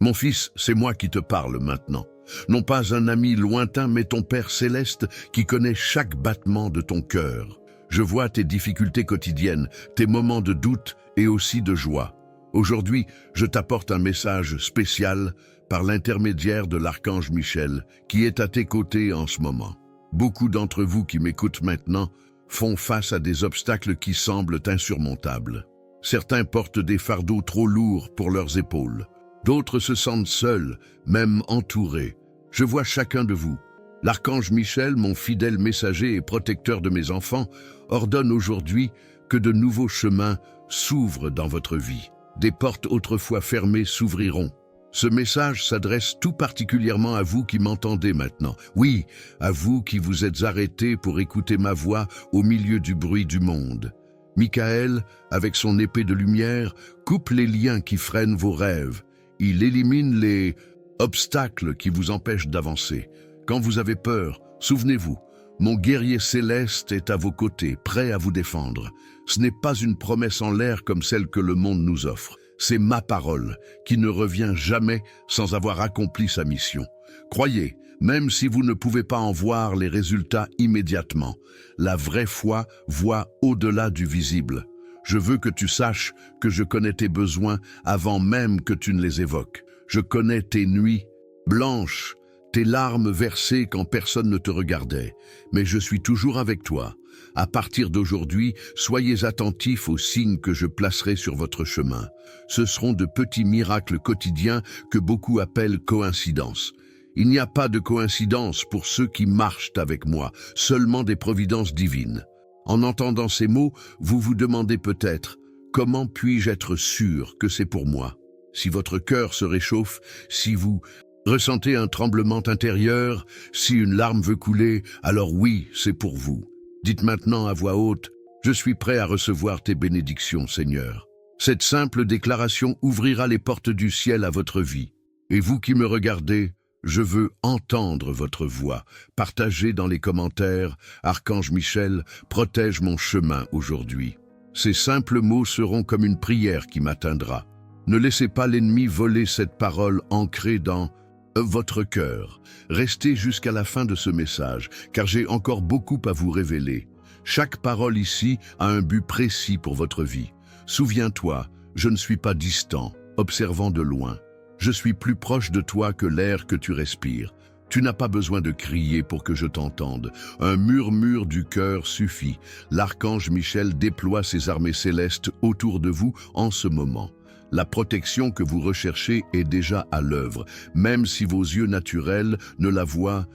Mon fils, c'est moi qui te parle maintenant. Non pas un ami lointain, mais ton Père céleste qui connaît chaque battement de ton cœur. Je vois tes difficultés quotidiennes, tes moments de doute et aussi de joie. Aujourd'hui, je t'apporte un message spécial par l'intermédiaire de l'archange Michel, qui est à tes côtés en ce moment. Beaucoup d'entre vous qui m'écoutent maintenant font face à des obstacles qui semblent insurmontables. Certains portent des fardeaux trop lourds pour leurs épaules. D'autres se sentent seuls, même entourés. Je vois chacun de vous. L'archange Michel, mon fidèle messager et protecteur de mes enfants, ordonne aujourd'hui que de nouveaux chemins s'ouvrent dans votre vie. Des portes autrefois fermées s'ouvriront. Ce message s'adresse tout particulièrement à vous qui m'entendez maintenant. Oui, à vous qui vous êtes arrêtés pour écouter ma voix au milieu du bruit du monde. Michael, avec son épée de lumière, coupe les liens qui freinent vos rêves. Il élimine les obstacles qui vous empêchent d'avancer. Quand vous avez peur, souvenez-vous, mon guerrier céleste est à vos côtés, prêt à vous défendre. Ce n'est pas une promesse en l'air comme celle que le monde nous offre. C'est ma parole, qui ne revient jamais sans avoir accompli sa mission. Croyez, même si vous ne pouvez pas en voir les résultats immédiatement, la vraie foi voit au-delà du visible. Je veux que tu saches que je connais tes besoins avant même que tu ne les évoques. Je connais tes nuits blanches, tes larmes versées quand personne ne te regardait, mais je suis toujours avec toi. À partir d'aujourd'hui, soyez attentifs aux signes que je placerai sur votre chemin. Ce seront de petits miracles quotidiens que beaucoup appellent coïncidences. Il n'y a pas de coïncidence pour ceux qui marchent avec moi, seulement des providences divines. En entendant ces mots, vous vous demandez peut-être « Comment puis-je être sûr que c'est pour moi ?» Si votre cœur se réchauffe, si vous ressentez un tremblement intérieur, si une larme veut couler, alors oui, c'est pour vous. Dites maintenant à voix haute, « Je suis prêt à recevoir tes bénédictions, Seigneur. » Cette simple déclaration ouvrira les portes du ciel à votre vie. Et vous qui me regardez, je veux entendre votre voix. Partagez dans les commentaires, « Archange Michel, protège mon chemin aujourd'hui. » Ces simples mots seront comme une prière qui m'atteindra. Ne laissez pas l'ennemi voler cette parole ancrée dans votre cœur. Restez jusqu'à la fin de ce message, car j'ai encore beaucoup à vous révéler. Chaque parole ici a un but précis pour votre vie. Souviens-toi, je ne suis pas distant, observant de loin. Je suis plus proche de toi que l'air que tu respires. Tu n'as pas besoin de crier pour que je t'entende. Un murmure du cœur suffit. L'archange Michel déploie ses armées célestes autour de vous en ce moment. La protection que vous recherchez est déjà à l'œuvre, même si vos yeux naturels ne la voient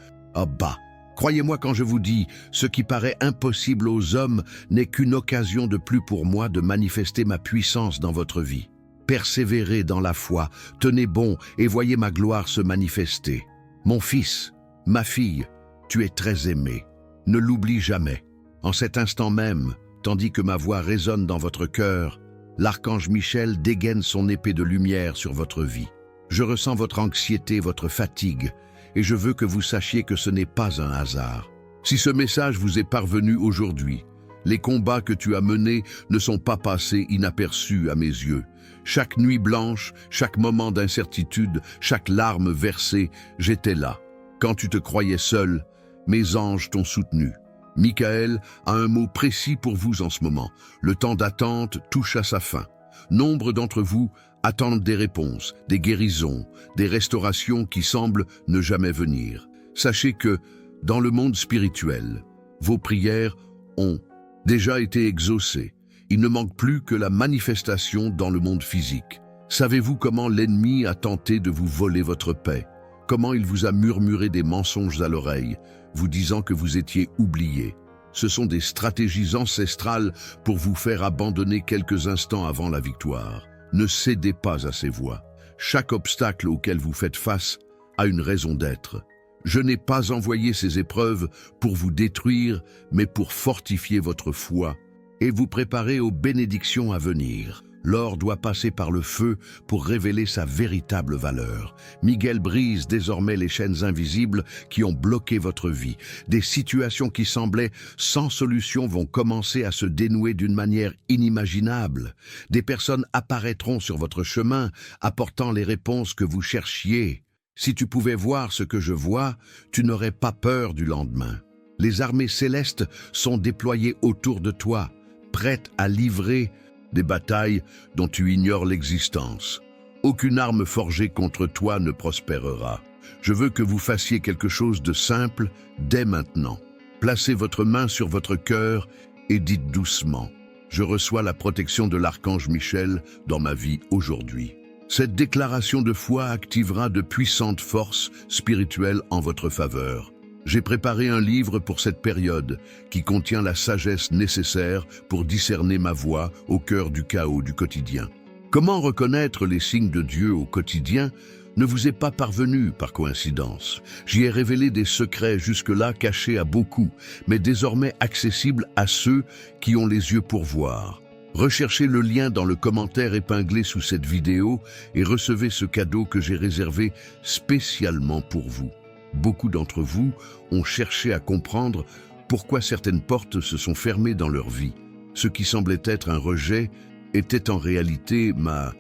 pas. Croyez-moi quand je vous dis, ce qui paraît impossible aux hommes n'est qu'une occasion de plus pour moi de manifester ma puissance dans votre vie. Persévérez dans la foi, tenez bon et voyez ma gloire se manifester. Mon fils, ma fille, tu es très aimé. Ne l'oublie jamais. En cet instant même, tandis que ma voix résonne dans votre cœur, l'archange Michel dégaine son épée de lumière sur votre vie. Je ressens votre anxiété, votre fatigue, et je veux que vous sachiez que ce n'est pas un hasard. Si ce message vous est parvenu aujourd'hui, les combats que tu as menés ne sont pas passés inaperçus à mes yeux. Chaque nuit blanche, chaque moment d'incertitude, chaque larme versée, j'étais là. Quand tu te croyais seul, mes anges t'ont soutenu. Michael a un mot précis pour vous en ce moment. Le temps d'attente touche à sa fin. Nombre d'entre vous attendent des réponses, des guérisons, des restaurations qui semblent ne jamais venir. Sachez que, dans le monde spirituel, vos prières ont déjà été exaucées. Il ne manque plus que la manifestation dans le monde physique. Savez-vous comment l'ennemi a tenté de vous voler votre paix? Comment il vous a murmuré des mensonges à l'oreille, vous disant que vous étiez oublié? Ce sont des stratégies ancestrales pour vous faire abandonner quelques instants avant la victoire. Ne cédez pas à ces voix. Chaque obstacle auquel vous faites face a une raison d'être. Je n'ai pas envoyé ces épreuves pour vous détruire, mais pour fortifier votre foi et vous préparer aux bénédictions à venir. L'or doit passer par le feu pour révéler sa véritable valeur. Miguel brise désormais les chaînes invisibles qui ont bloqué votre vie. Des situations qui semblaient sans solution vont commencer à se dénouer d'une manière inimaginable. Des personnes apparaîtront sur votre chemin, apportant les réponses que vous cherchiez. Si tu pouvais voir ce que je vois, tu n'aurais pas peur du lendemain. Les armées célestes sont déployées autour de toi, prêtes à livrer des batailles dont tu ignores l'existence. Aucune arme forgée contre toi ne prospérera. Je veux que vous fassiez quelque chose de simple dès maintenant. Placez votre main sur votre cœur et dites doucement « Je reçois la protection de l'archange Michel dans ma vie aujourd'hui ». Cette déclaration de foi activera de puissantes forces spirituelles en votre faveur. J'ai préparé un livre pour cette période qui contient la sagesse nécessaire pour discerner ma voie au cœur du chaos du quotidien. Comment reconnaître les signes de Dieu au quotidien ne vous est pas parvenu par coïncidence. J'y ai révélé des secrets jusque-là cachés à beaucoup, mais désormais accessibles à ceux qui ont les yeux pour voir. Recherchez le lien dans le commentaire épinglé sous cette vidéo et recevez ce cadeau que j'ai réservé spécialement pour vous. Beaucoup d'entre vous ont cherché à comprendre pourquoi certaines portes se sont fermées dans leur vie. Ce qui semblait être un rejet était en réalité ma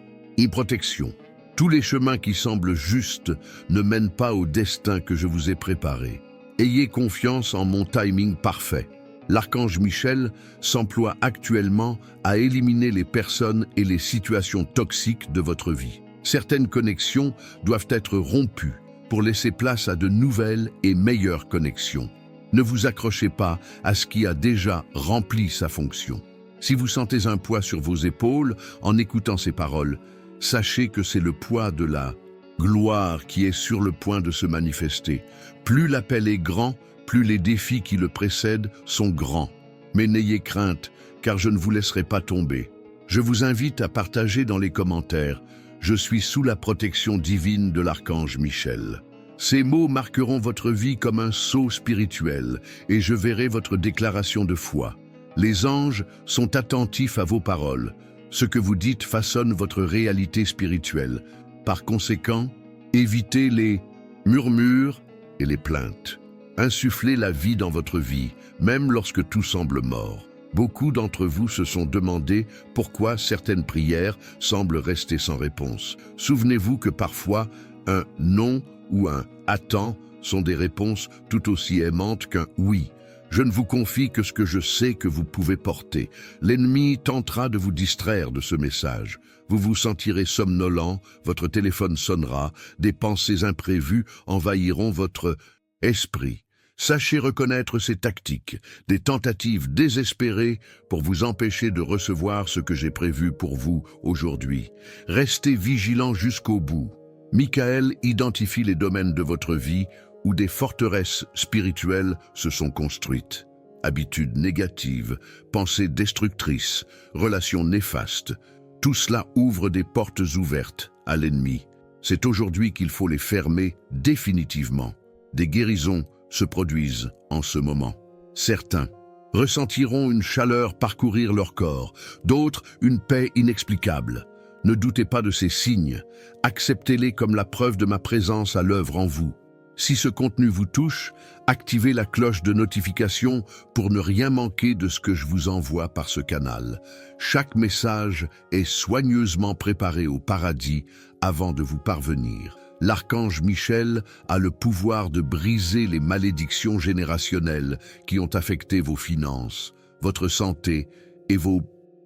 protection. Tous les chemins qui semblent justes ne mènent pas au destin que je vous ai préparé. Ayez confiance en mon timing parfait. L'archange Michel s'emploie actuellement à éliminer les personnes et les situations toxiques de votre vie. Certaines connexions doivent être rompues pour laisser place à de nouvelles et meilleures connexions. Ne vous accrochez pas à ce qui a déjà rempli sa fonction. Si vous sentez un poids sur vos épaules en écoutant ces paroles, sachez que c'est le poids de la gloire qui est sur le point de se manifester. Plus l'appel est grand, plus les défis qui le précèdent sont grands. Mais n'ayez crainte, car je ne vous laisserai pas tomber. Je vous invite à partager dans les commentaires « Je suis sous la protection divine de l'archange Michel ». Ces mots marqueront votre vie comme un sceau spirituel et je verrai votre déclaration de foi. Les anges sont attentifs à vos paroles. Ce que vous dites façonne votre réalité spirituelle. Par conséquent, évitez les murmures et les plaintes. Insufflez la vie dans votre vie, même lorsque tout semble mort. Beaucoup d'entre vous se sont demandé pourquoi certaines prières semblent rester sans réponse. Souvenez-vous que parfois, un « non » ou un « attends » sont des réponses tout aussi aimantes qu'un « oui ». Je ne vous confie que ce que je sais que vous pouvez porter. L'ennemi tentera de vous distraire de ce message. Vous vous sentirez somnolent, votre téléphone sonnera, des pensées imprévues envahiront votre esprit. Sachez reconnaître ces tactiques, des tentatives désespérées pour vous empêcher de recevoir ce que j'ai prévu pour vous aujourd'hui. Restez vigilants jusqu'au bout. Michael identifie les domaines de votre vie où des forteresses spirituelles se sont construites. Habitudes négatives, pensées destructrices, relations néfastes, tout cela ouvre des portes ouvertes à l'ennemi. C'est aujourd'hui qu'il faut les fermer définitivement. Des guérisons se produisent en ce moment. Certains ressentiront une chaleur parcourir leur corps, d'autres une paix inexplicable. Ne doutez pas de ces signes, acceptez-les comme la preuve de ma présence à l'œuvre en vous. Si ce contenu vous touche, activez la cloche de notification pour ne rien manquer de ce que je vous envoie par ce canal. Chaque message est soigneusement préparé au paradis avant de vous parvenir. L'archange Michel a le pouvoir de briser les malédictions générationnelles qui ont affecté vos finances, votre santé et vos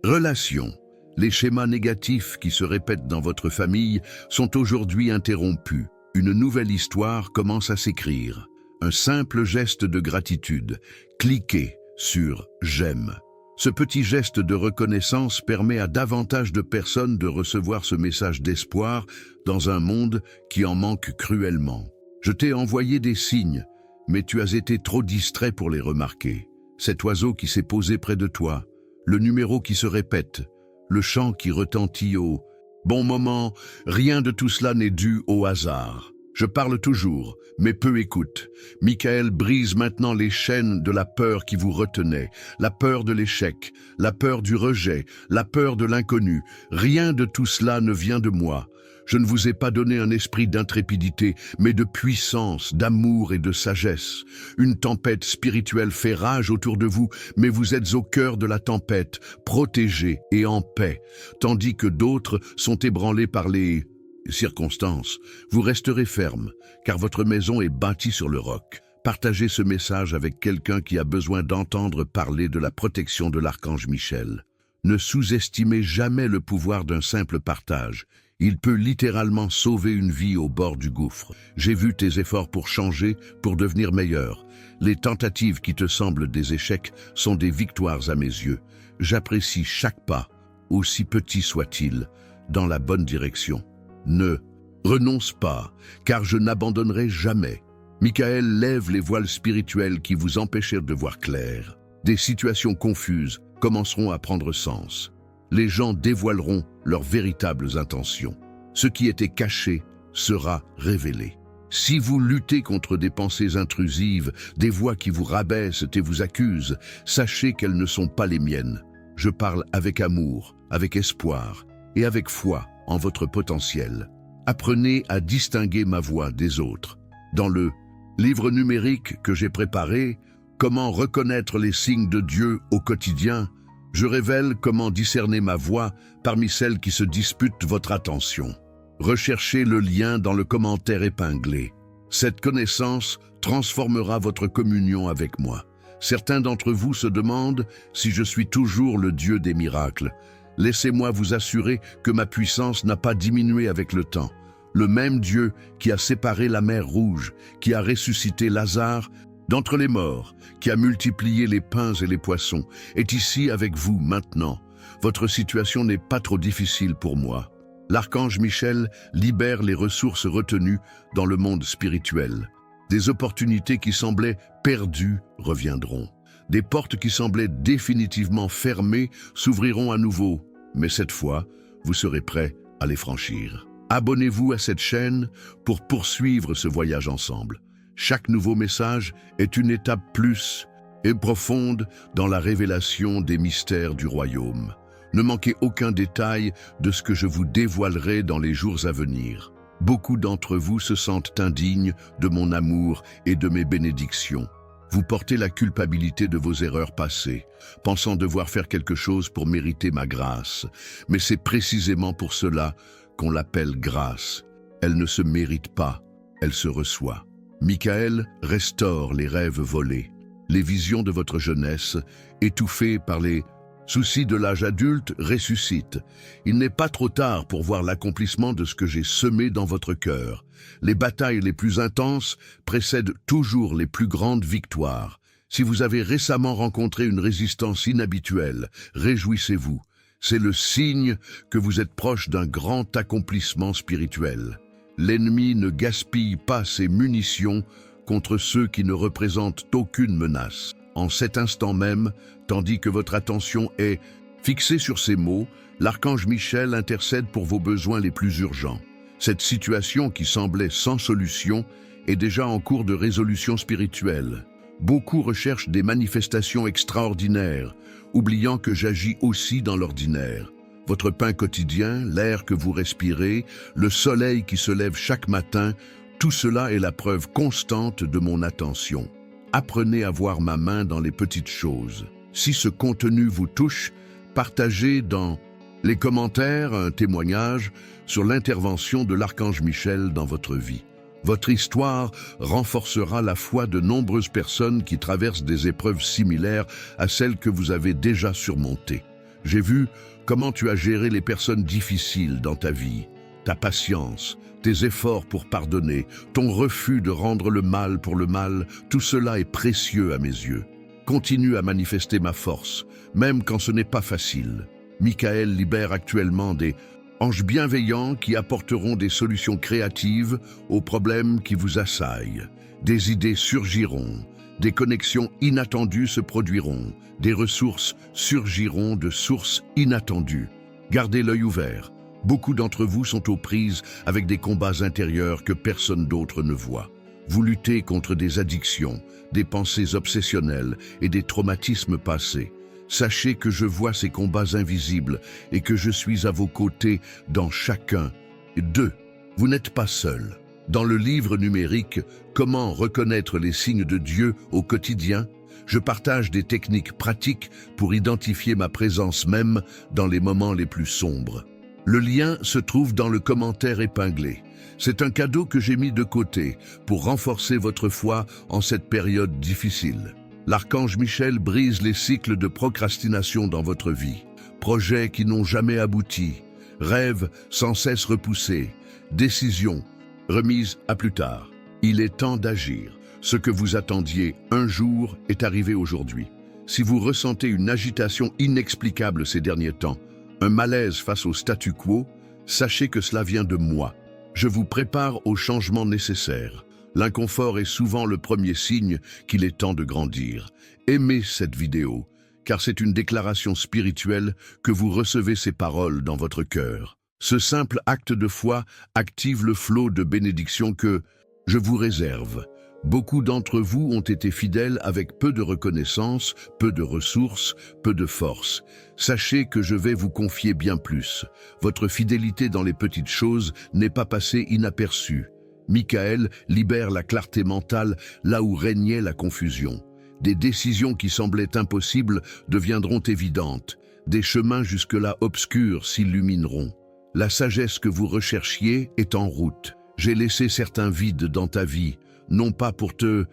relations. Les schémas négatifs qui se répètent dans votre famille sont aujourd'hui interrompus. Une nouvelle histoire commence à s'écrire. Un simple geste de gratitude. Cliquez sur « J'aime ». Ce petit geste de reconnaissance permet à davantage de personnes de recevoir ce message d'espoir dans un monde qui en manque cruellement. Je t'ai envoyé des signes, mais tu as été trop distrait pour les remarquer. Cet oiseau qui s'est posé près de toi, le numéro qui se répète, le chant qui retentit au bon moment, rien de tout cela n'est dû au hasard. Je parle toujours, mais peu écoute. Michael brise maintenant les chaînes de la peur qui vous retenait, la peur de l'échec, la peur du rejet, la peur de l'inconnu. Rien de tout cela ne vient de moi. Je ne vous ai pas donné un esprit d'intrépidité, mais de puissance, d'amour et de sagesse. Une tempête spirituelle fait rage autour de vous, mais vous êtes au cœur de la tempête, protégés et en paix, tandis que d'autres sont ébranlés par les circonstances. Vous resterez ferme, car votre maison est bâtie sur le roc. Partagez ce message avec quelqu'un qui a besoin d'entendre parler de la protection de l'archange Michel. Ne sous-estimez jamais le pouvoir d'un simple partage. Il peut littéralement sauver une vie au bord du gouffre. J'ai vu tes efforts pour changer, pour devenir meilleur. Les tentatives qui te semblent des échecs sont des victoires à mes yeux. J'apprécie chaque pas, aussi petit soit-il, dans la bonne direction. Ne renonce pas, car je n'abandonnerai jamais. Michael lève les voiles spirituelles qui vous empêchèrent de voir clair. Des situations confuses commenceront à prendre sens. Les gens dévoileront leurs véritables intentions. Ce qui était caché sera révélé. Si vous luttez contre des pensées intrusives, des voix qui vous rabaissent et vous accusent, sachez qu'elles ne sont pas les miennes. Je parle avec amour, avec espoir et avec foi en votre potentiel. Apprenez à distinguer ma voix des autres. Dans le livre numérique que j'ai préparé, Comment reconnaître les signes de Dieu au quotidien, je révèle comment discerner ma voix parmi celles qui se disputent votre attention. Recherchez le lien dans le commentaire épinglé. Cette connaissance transformera votre communion avec moi. Certains d'entre vous se demandent si je suis toujours le Dieu des miracles. Laissez-moi vous assurer que ma puissance n'a pas diminué avec le temps. Le même Dieu qui a séparé la mer Rouge, qui a ressuscité Lazare d'entre les morts, qui a multiplié les pains et les poissons, est ici avec vous maintenant. Votre situation n'est pas trop difficile pour moi. L'archange Michel libère les ressources retenues dans le monde spirituel. Des opportunités qui semblaient perdues reviendront. Des portes qui semblaient définitivement fermées s'ouvriront à nouveau, mais cette fois, vous serez prêts à les franchir. Abonnez-vous à cette chaîne pour poursuivre ce voyage ensemble. Chaque nouveau message est une étape plus et profonde dans la révélation des mystères du royaume. Ne manquez aucun détail de ce que je vous dévoilerai dans les jours à venir. Beaucoup d'entre vous se sentent indignes de mon amour et de mes bénédictions. Vous portez la culpabilité de vos erreurs passées, pensant devoir faire quelque chose pour mériter ma grâce. Mais c'est précisément pour cela qu'on l'appelle grâce. Elle ne se mérite pas, elle se reçoit. Michael restaure les rêves volés, les visions de votre jeunesse, étouffées par les soucis de l'âge adulte, ressuscitent. Il n'est pas trop tard pour voir l'accomplissement de ce que j'ai semé dans votre cœur. Les batailles les plus intenses précèdent toujours les plus grandes victoires. Si vous avez récemment rencontré une résistance inhabituelle, réjouissez-vous. C'est le signe que vous êtes proche d'un grand accomplissement spirituel. L'ennemi ne gaspille pas ses munitions contre ceux qui ne représentent aucune menace. En cet instant même, tandis que votre attention est fixée sur ces mots, l'archange Michel intercède pour vos besoins les plus urgents. Cette situation qui semblait sans solution est déjà en cours de résolution spirituelle. Beaucoup recherchent des manifestations extraordinaires, oubliant que j'agis aussi dans l'ordinaire. Votre pain quotidien, l'air que vous respirez, le soleil qui se lève chaque matin, tout cela est la preuve constante de mon attention. Apprenez à voir ma main dans les petites choses. Si ce contenu vous touche, partagez dans les commentaires un témoignage sur l'intervention de l'archange Michel dans votre vie. Votre histoire renforcera la foi de nombreuses personnes qui traversent des épreuves similaires à celles que vous avez déjà surmontées. J'ai vu comment tu as géré les personnes difficiles dans ta vie, ta patience, tes efforts pour pardonner, ton refus de rendre le mal pour le mal, tout cela est précieux à mes yeux. Continue à manifester ma force, même quand ce n'est pas facile. Michael libère actuellement des anges bienveillants qui apporteront des solutions créatives aux problèmes qui vous assaillent. Des idées surgiront, des connexions inattendues se produiront, des ressources surgiront de sources inattendues. Gardez l'œil ouvert. Beaucoup d'entre vous sont aux prises avec des combats intérieurs que personne d'autre ne voit. Vous luttez contre des addictions, des pensées obsessionnelles et des traumatismes passés. Sachez que je vois ces combats invisibles et que je suis à vos côtés dans chacun d'eux. Vous n'êtes pas seul. Dans le livre numérique « Comment reconnaître les signes de Dieu au quotidien », je partage des techniques pratiques pour identifier ma présence même dans les moments les plus sombres. Le lien se trouve dans le commentaire épinglé. C'est un cadeau que j'ai mis de côté pour renforcer votre foi en cette période difficile. L'archange Michel brise les cycles de procrastination dans votre vie. Projets qui n'ont jamais abouti, rêves sans cesse repoussés, décisions remises à plus tard. Il est temps d'agir. Ce que vous attendiez un jour est arrivé aujourd'hui. Si vous ressentez une agitation inexplicable ces derniers temps, un malaise face au statu quo, sachez que cela vient de moi. Je vous prépare au changement nécessaire. L'inconfort est souvent le premier signe qu'il est temps de grandir. Aimez cette vidéo, car c'est une déclaration spirituelle que vous recevez ces paroles dans votre cœur. Ce simple acte de foi active le flot de bénédictions que je vous réserve. Beaucoup d'entre vous ont été fidèles avec peu de reconnaissance, peu de ressources, peu de force. Sachez que je vais vous confier bien plus. Votre fidélité dans les petites choses n'est pas passée inaperçue. Michael libère la clarté mentale là où régnait la confusion. Des décisions qui semblaient impossibles deviendront évidentes. Des chemins jusque-là obscurs s'illumineront. La sagesse que vous recherchiez est en route. J'ai laissé certains vides dans ta vie, non pas pour te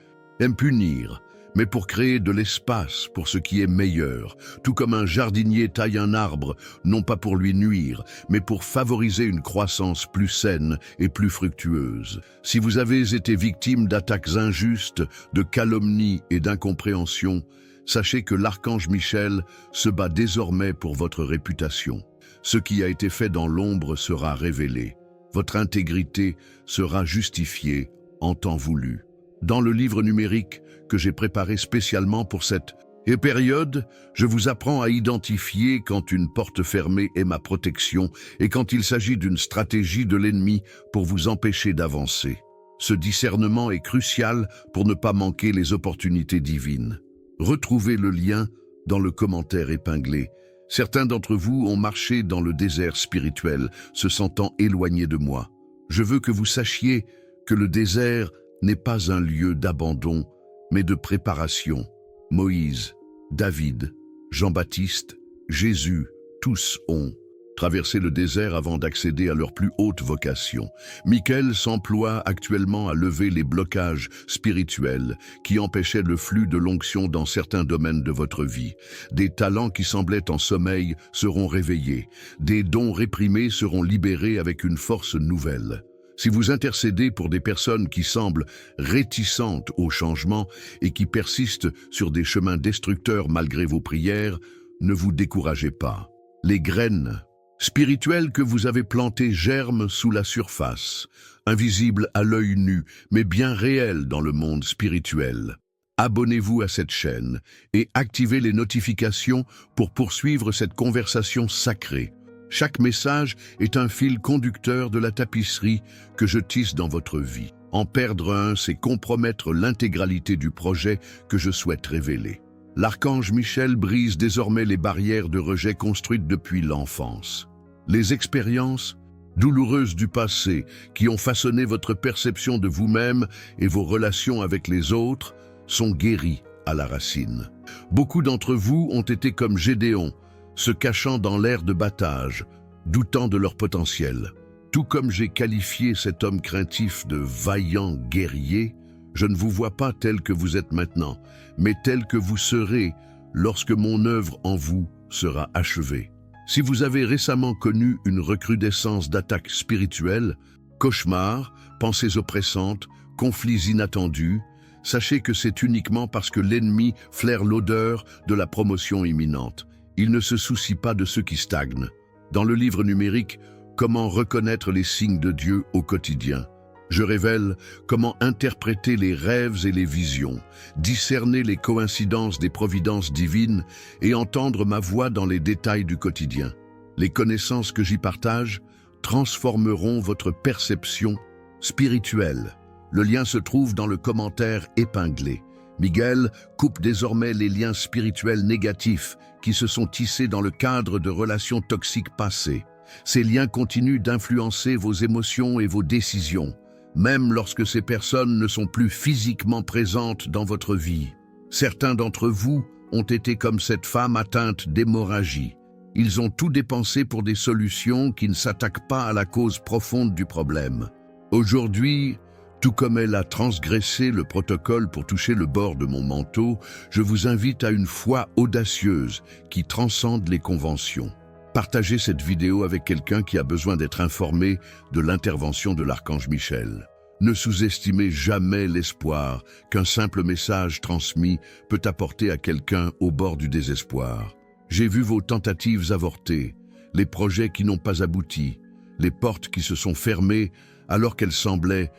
punir, mais pour créer de l'espace pour ce qui est meilleur, tout comme un jardinier taille un arbre, non pas pour lui nuire, mais pour favoriser une croissance plus saine et plus fructueuse. Si vous avez été victime d'attaques injustes, de calomnies et d'incompréhension, sachez que l'archange Michel se bat désormais pour votre réputation. Ce qui a été fait dans l'ombre sera révélé. Votre intégrité sera justifiée en temps voulu. Dans le livre numérique que j'ai préparé spécialement pour cette période, je vous apprends à identifier quand une porte fermée est ma protection et quand il s'agit d'une stratégie de l'ennemi pour vous empêcher d'avancer. Ce discernement est crucial pour ne pas manquer les opportunités divines. Retrouvez le lien dans le commentaire épinglé. Certains d'entre vous ont marché dans le désert spirituel, se sentant éloignés de moi. Je veux que vous sachiez que le désert n'est pas un lieu d'abandon, mais de préparation. Moïse, David, Jean-Baptiste, Jésus, tous ont traversé le désert avant d'accéder à leur plus haute vocation. Michael s'emploie actuellement à lever les blocages spirituels qui empêchaient le flux de l'onction dans certains domaines de votre vie. Des talents qui semblaient en sommeil seront réveillés. Des dons réprimés seront libérés avec une force nouvelle. Si vous intercédez pour des personnes qui semblent réticentes au changement et qui persistent sur des chemins destructeurs malgré vos prières, ne vous découragez pas. Les graines spirituelles que vous avez plantées germent sous la surface, invisibles à l'œil nu, mais bien réelles dans le monde spirituel. Abonnez-vous à cette chaîne et activez les notifications pour poursuivre cette conversation sacrée. Chaque message est un fil conducteur de la tapisserie que je tisse dans votre vie. En perdre un, c'est compromettre l'intégralité du projet que je souhaite révéler. L'archange Michel brise désormais les barrières de rejet construites depuis l'enfance. Les expériences douloureuses du passé qui ont façonné votre perception de vous-même et vos relations avec les autres sont guéries à la racine. Beaucoup d'entre vous ont été comme Gédéon, se cachant dans l'air de battage, doutant de leur potentiel. Tout comme j'ai qualifié cet homme craintif de vaillant guerrier, je ne vous vois pas tel que vous êtes maintenant, mais tel que vous serez lorsque mon œuvre en vous sera achevée. Si vous avez récemment connu une recrudescence d'attaques spirituelles, cauchemars, pensées oppressantes, conflits inattendus, sachez que c'est uniquement parce que l'ennemi flaire l'odeur de la promotion imminente. Il ne se soucie pas de ceux qui stagnent. Dans le livre numérique « Comment reconnaître les signes de Dieu au quotidien », je révèle comment interpréter les rêves et les visions, discerner les coïncidences des providences divines et entendre ma voix dans les détails du quotidien. Les connaissances que j'y partage transformeront votre perception spirituelle. Le lien se trouve dans le commentaire épinglé. Miguel coupe désormais les liens spirituels négatifs qui se sont tissés dans le cadre de relations toxiques passées. Ces liens continuent d'influencer vos émotions et vos décisions, même lorsque ces personnes ne sont plus physiquement présentes dans votre vie. Certains d'entre vous ont été comme cette femme atteinte d'hémorragie. Ils ont tout dépensé pour des solutions qui ne s'attaquent pas à la cause profonde du problème. Aujourd'hui, tout comme elle a transgressé le protocole pour toucher le bord de mon manteau, je vous invite à une foi audacieuse qui transcende les conventions. Partagez cette vidéo avec quelqu'un qui a besoin d'être informé de l'intervention de l'archange Michel. Ne sous-estimez jamais l'espoir qu'un simple message transmis peut apporter à quelqu'un au bord du désespoir. J'ai vu vos tentatives avorter, les projets qui n'ont pas abouti, les portes qui se sont fermées alors qu'elles semblaient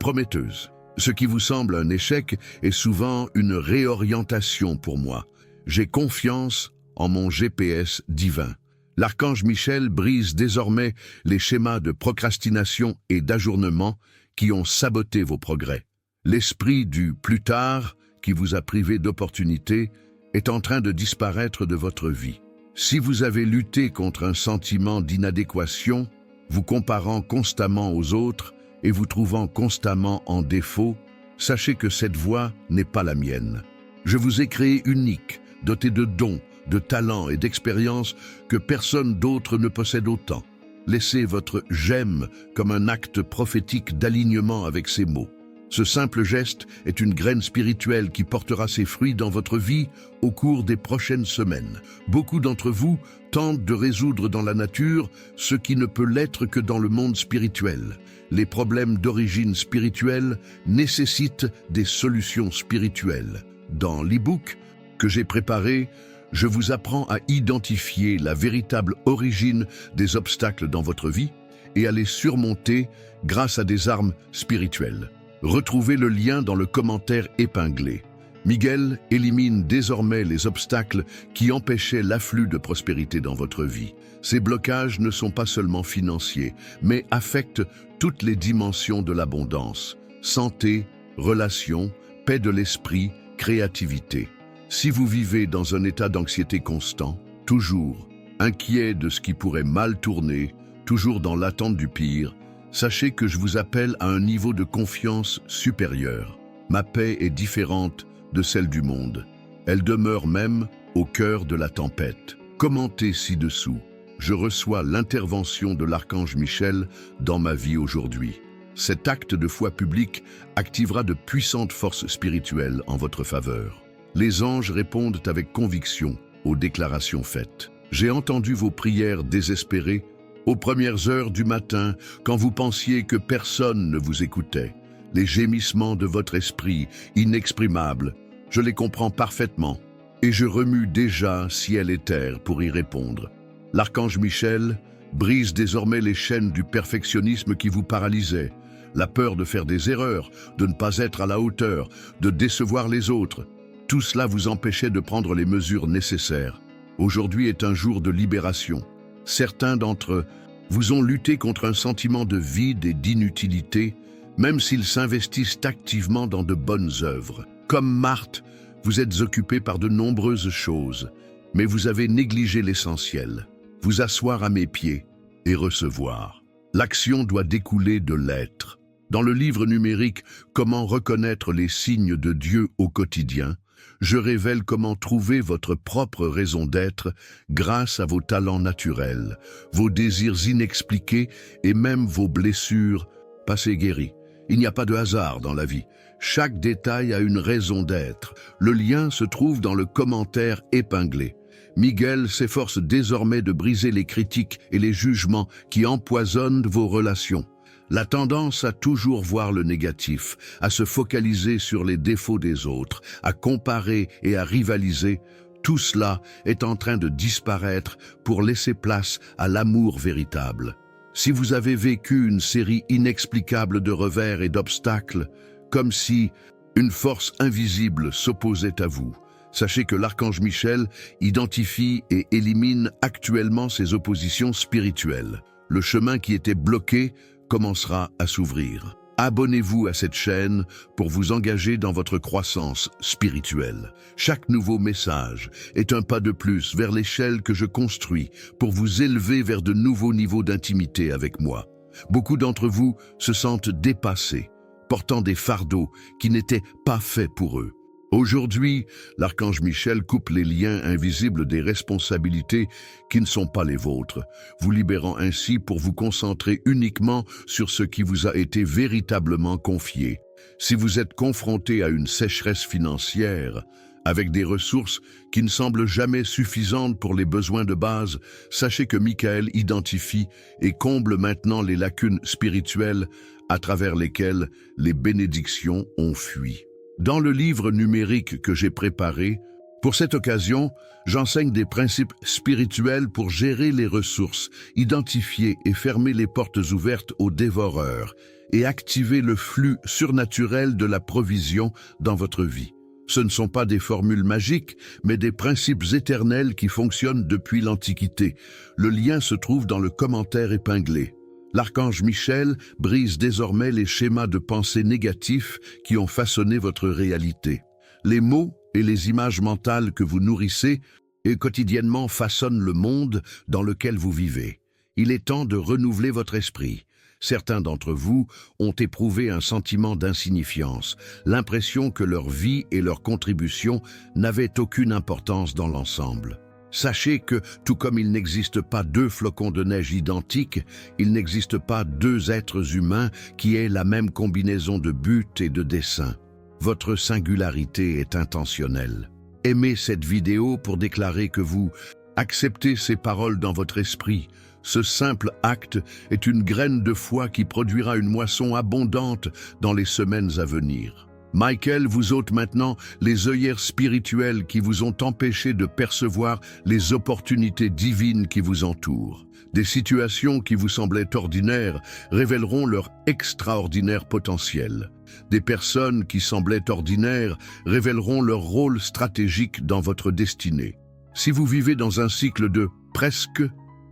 prometteuses. Ce qui vous semble un échec est souvent une réorientation pour moi. J'ai confiance en mon GPS divin. L'archange Michel brise désormais les schémas de procrastination et d'ajournement qui ont saboté vos progrès. L'esprit du « plus tard » qui vous a privé d'opportunités est en train de disparaître de votre vie. Si vous avez lutté contre un sentiment d'inadéquation, vous comparant constamment aux autres et vous trouvant constamment en défaut, sachez que cette voie n'est pas la mienne. Je vous ai créé unique, doté de dons, de talents et d'expériences que personne d'autre ne possède autant. Laissez votre « j'aime » comme un acte prophétique d'alignement avec ces mots. Ce simple geste est une graine spirituelle qui portera ses fruits dans votre vie au cours des prochaines semaines. Beaucoup d'entre vous tentent de résoudre dans la nature ce qui ne peut l'être que dans le monde spirituel. Les problèmes d'origine spirituelle nécessitent des solutions spirituelles. Dans l'e-book que j'ai préparé, je vous apprends à identifier la véritable origine des obstacles dans votre vie et à les surmonter grâce à des armes spirituelles. Retrouvez le lien dans le commentaire épinglé. Miguel élimine désormais les obstacles qui empêchaient l'afflux de prospérité dans votre vie. Ces blocages ne sont pas seulement financiers, mais affectent toutes les dimensions de l'abondance: santé, relations, paix de l'esprit, créativité. Si vous vivez dans un état d'anxiété constant, toujours inquiet de ce qui pourrait mal tourner, toujours dans l'attente du pire, sachez que je vous appelle à un niveau de confiance supérieur. Ma paix est différente de celle du monde. Elle demeure même au cœur de la tempête. Commentez ci-dessous. Je reçois l'intervention de l'archange Michel dans ma vie aujourd'hui. Cet acte de foi publique activera de puissantes forces spirituelles en votre faveur. Les anges répondent avec conviction aux déclarations faites. J'ai entendu vos prières désespérées aux premières heures du matin, quand vous pensiez que personne ne vous écoutait. Les gémissements de votre esprit, inexprimables, je les comprends parfaitement, et je remue déjà ciel et terre pour y répondre. L'archange Michel brise désormais les chaînes du perfectionnisme qui vous paralysait, la peur de faire des erreurs, de ne pas être à la hauteur, de décevoir les autres. Tout cela vous empêchait de prendre les mesures nécessaires. Aujourd'hui est un jour de libération. Certains d'entre vous ont lutté contre un sentiment de vide et d'inutilité, même s'ils s'investissent activement dans de bonnes œuvres. Comme Marthe, vous êtes occupés par de nombreuses choses, mais vous avez négligé l'essentiel: vous asseoir à mes pieds et recevoir. L'action doit découler de l'être. Dans le livre numérique « Comment reconnaître les signes de Dieu au quotidien », je révèle comment trouver votre propre raison d'être grâce à vos talents naturels, vos désirs inexpliqués et même vos blessures passées guéries. Il n'y a pas de hasard dans la vie. Chaque détail a une raison d'être. Le lien se trouve dans le commentaire épinglé. Miguel s'efforce désormais de briser les critiques et les jugements qui empoisonnent vos relations. La tendance à toujours voir le négatif, à se focaliser sur les défauts des autres, à comparer et à rivaliser, tout cela est en train de disparaître pour laisser place à l'amour véritable. Si vous avez vécu une série inexplicable de revers et d'obstacles, comme si une force invisible s'opposait à vous, sachez que l'archange Michel identifie et élimine actuellement ces oppositions spirituelles. Le chemin qui était bloqué commencera à s'ouvrir. Abonnez-vous à cette chaîne pour vous engager dans votre croissance spirituelle. Chaque nouveau message est un pas de plus vers l'échelle que je construis pour vous élever vers de nouveaux niveaux d'intimité avec moi. Beaucoup d'entre vous se sentent dépassés, portant des fardeaux qui n'étaient pas faits pour eux. Aujourd'hui, l'archange Michel coupe les liens invisibles des responsabilités qui ne sont pas les vôtres, vous libérant ainsi pour vous concentrer uniquement sur ce qui vous a été véritablement confié. Si vous êtes confronté à une sécheresse financière, avec des ressources qui ne semblent jamais suffisantes pour les besoins de base, sachez que Michael identifie et comble maintenant les lacunes spirituelles à travers lesquelles les bénédictions ont fui. Dans le livre numérique que j'ai préparé, pour cette occasion, j'enseigne des principes spirituels pour gérer les ressources, identifier et fermer les portes ouvertes aux dévoreurs et activer le flux surnaturel de la provision dans votre vie. Ce ne sont pas des formules magiques, mais des principes éternels qui fonctionnent depuis l'Antiquité. Le lien se trouve dans le commentaire épinglé. L'archange Michel brise désormais les schémas de pensée négatifs qui ont façonné votre réalité. Les mots et les images mentales que vous nourrissez et quotidiennement façonnent le monde dans lequel vous vivez. Il est temps de renouveler votre esprit. Certains d'entre vous ont éprouvé un sentiment d'insignifiance, l'impression que leur vie et leur contribution n'avaient aucune importance dans l'ensemble. Sachez que, tout comme il n'existe pas deux flocons de neige identiques, il n'existe pas deux êtres humains qui aient la même combinaison de buts et de desseins. Votre singularité est intentionnelle. Aimez cette vidéo pour déclarer que vous acceptez ces paroles dans votre esprit. Ce simple acte est une graine de foi qui produira une moisson abondante dans les semaines à venir. Michael vous ôte maintenant les œillères spirituelles qui vous ont empêché de percevoir les opportunités divines qui vous entourent. Des situations qui vous semblaient ordinaires révéleront leur extraordinaire potentiel. Des personnes qui semblaient ordinaires révéleront leur rôle stratégique dans votre destinée. Si vous vivez dans un cycle de presque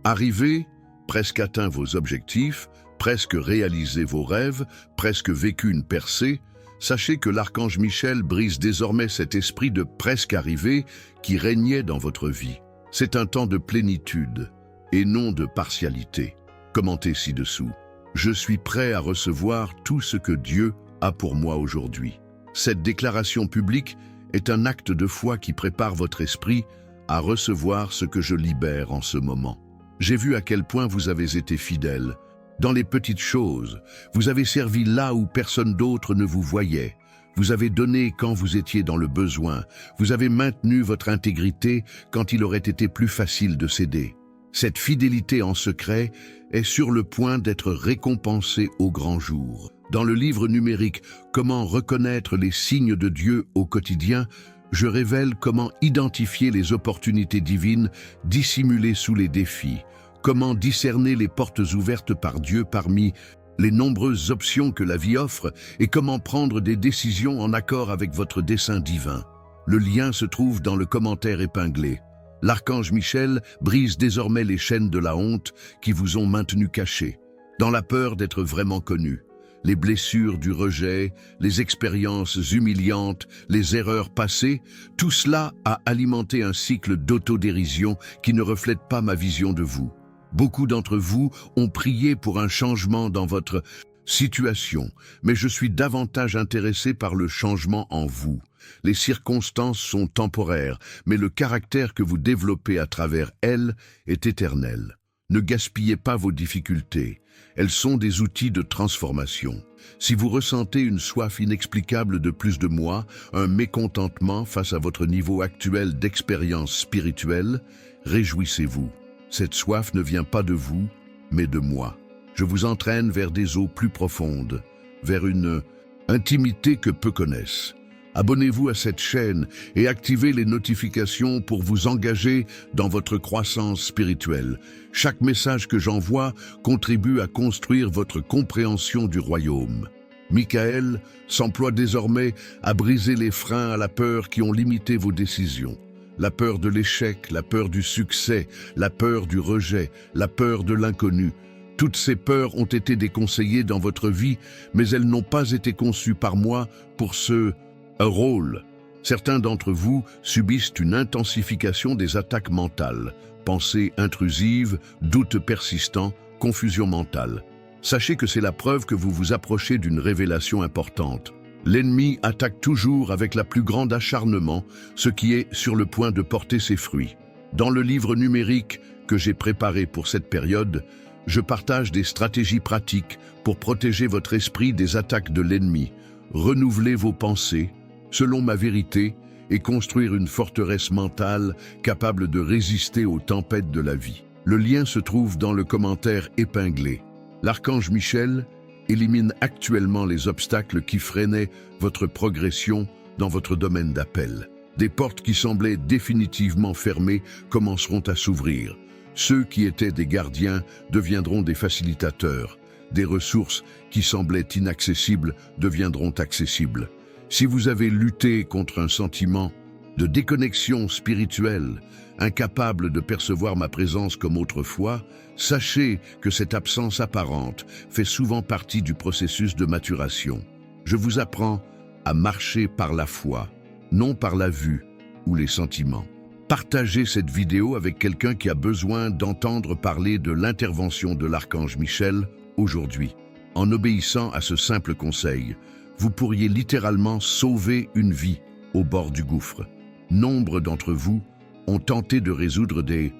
arrivé, presque atteint vos objectifs, presque réalisé vos rêves, presque vécu une percée, sachez que l'archange Michel brise désormais cet esprit de presque arrivé qui régnait dans votre vie. C'est un temps de plénitude et non de partialité. Commentez ci-dessous. Je suis prêt à recevoir tout ce que Dieu a pour moi aujourd'hui. Cette déclaration publique est un acte de foi qui prépare votre esprit à recevoir ce que je libère en ce moment. J'ai vu à quel point vous avez été fidèle. Dans les petites choses, vous avez servi là où personne d'autre ne vous voyait. Vous avez donné quand vous étiez dans le besoin. Vous avez maintenu votre intégrité quand il aurait été plus facile de céder. Cette fidélité en secret est sur le point d'être récompensée au grand jour. Dans le livre numérique « Comment reconnaître les signes de Dieu au quotidien », je révèle comment identifier les opportunités divines dissimulées sous les défis. Comment discerner les portes ouvertes par Dieu parmi les nombreuses options que la vie offre et comment prendre des décisions en accord avec votre dessein divin. Le lien se trouve dans le commentaire épinglé. L'archange Michel brise désormais les chaînes de la honte qui vous ont maintenu cachés, dans la peur d'être vraiment connu. Les blessures du rejet, les expériences humiliantes, les erreurs passées, tout cela a alimenté un cycle d'autodérision qui ne reflète pas ma vision de vous. Beaucoup d'entre vous ont prié pour un changement dans votre situation, mais je suis davantage intéressé par le changement en vous. Les circonstances sont temporaires, mais le caractère que vous développez à travers elles est éternel. Ne gaspillez pas vos difficultés. Elles sont des outils de transformation. Si vous ressentez une soif inexplicable de plus de moi, un mécontentement face à votre niveau actuel d'expérience spirituelle, réjouissez-vous. Cette soif ne vient pas de vous, mais de moi. Je vous entraîne vers des eaux plus profondes, vers une intimité que peu connaissent. Abonnez-vous à cette chaîne et activez les notifications pour vous engager dans votre croissance spirituelle. Chaque message que j'envoie contribue à construire votre compréhension du royaume. Michael s'emploie désormais à briser les freins à la peur qui ont limité vos décisions. La peur de l'échec, la peur du succès, la peur du rejet, la peur de l'inconnu. Toutes ces peurs ont été déconseillées dans votre vie, mais elles n'ont pas été conçues par moi pour ce rôle. Certains d'entre vous subissent une intensification des attaques mentales, pensées intrusives, doutes persistants, confusion mentale. Sachez que c'est la preuve que vous vous approchez d'une révélation importante. L'ennemi attaque toujours avec la plus grande acharnement ce qui est sur le point de porter ses fruits. Dans le livre numérique que j'ai préparé pour cette période, je partage des stratégies pratiques pour protéger votre esprit des attaques de l'ennemi, renouveler vos pensées selon ma vérité et construire une forteresse mentale capable de résister aux tempêtes de la vie. Le lien se trouve dans le commentaire épinglé. L'archange Michel élimine actuellement les obstacles qui freinaient votre progression dans votre domaine d'appel. Des portes qui semblaient définitivement fermées commenceront à s'ouvrir. Ceux qui étaient des gardiens deviendront des facilitateurs. Des ressources qui semblaient inaccessibles deviendront accessibles. Si vous avez lutté contre un sentiment de déconnexion spirituelle, incapable de percevoir ma présence comme autrefois, sachez que cette absence apparente fait souvent partie du processus de maturation. Je vous apprends à marcher par la foi, non par la vue ou les sentiments. Partagez cette vidéo avec quelqu'un qui a besoin d'entendre parler de l'intervention de l'archange Michel aujourd'hui. En obéissant à ce simple conseil, vous pourriez littéralement sauver une vie au bord du gouffre. Nombre d'entre vous ont tenté de résoudre des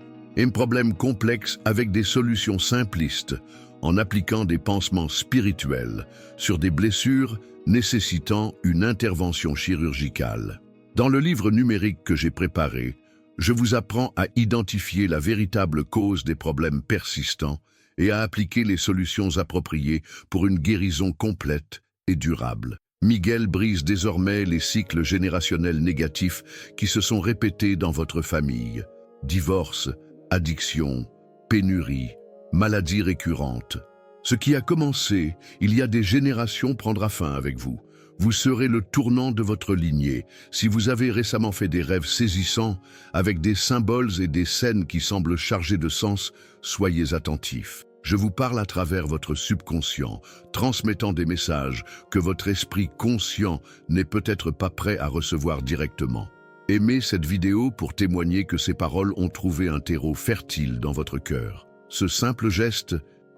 problèmes complexes avec des solutions simplistes, en appliquant des pansements spirituels sur des blessures nécessitant une intervention chirurgicale. Dans le livre numérique que j'ai préparé, je vous apprends à identifier la véritable cause des problèmes persistants et à appliquer les solutions appropriées pour une guérison complète et durable. Miguel brise désormais les cycles générationnels négatifs qui se sont répétés dans votre famille. Divorce, addiction, pénurie, maladies récurrentes. Ce qui a commencé il y a des générations prendra fin avec vous. Vous serez le tournant de votre lignée. Si vous avez récemment fait des rêves saisissants, avec des symboles et des scènes qui semblent chargées de sens, soyez attentifs. Je vous parle à travers votre subconscient, transmettant des messages que votre esprit conscient n'est peut-être pas prêt à recevoir directement. Aimez cette vidéo pour témoigner que ces paroles ont trouvé un terreau fertile dans votre cœur. Ce simple geste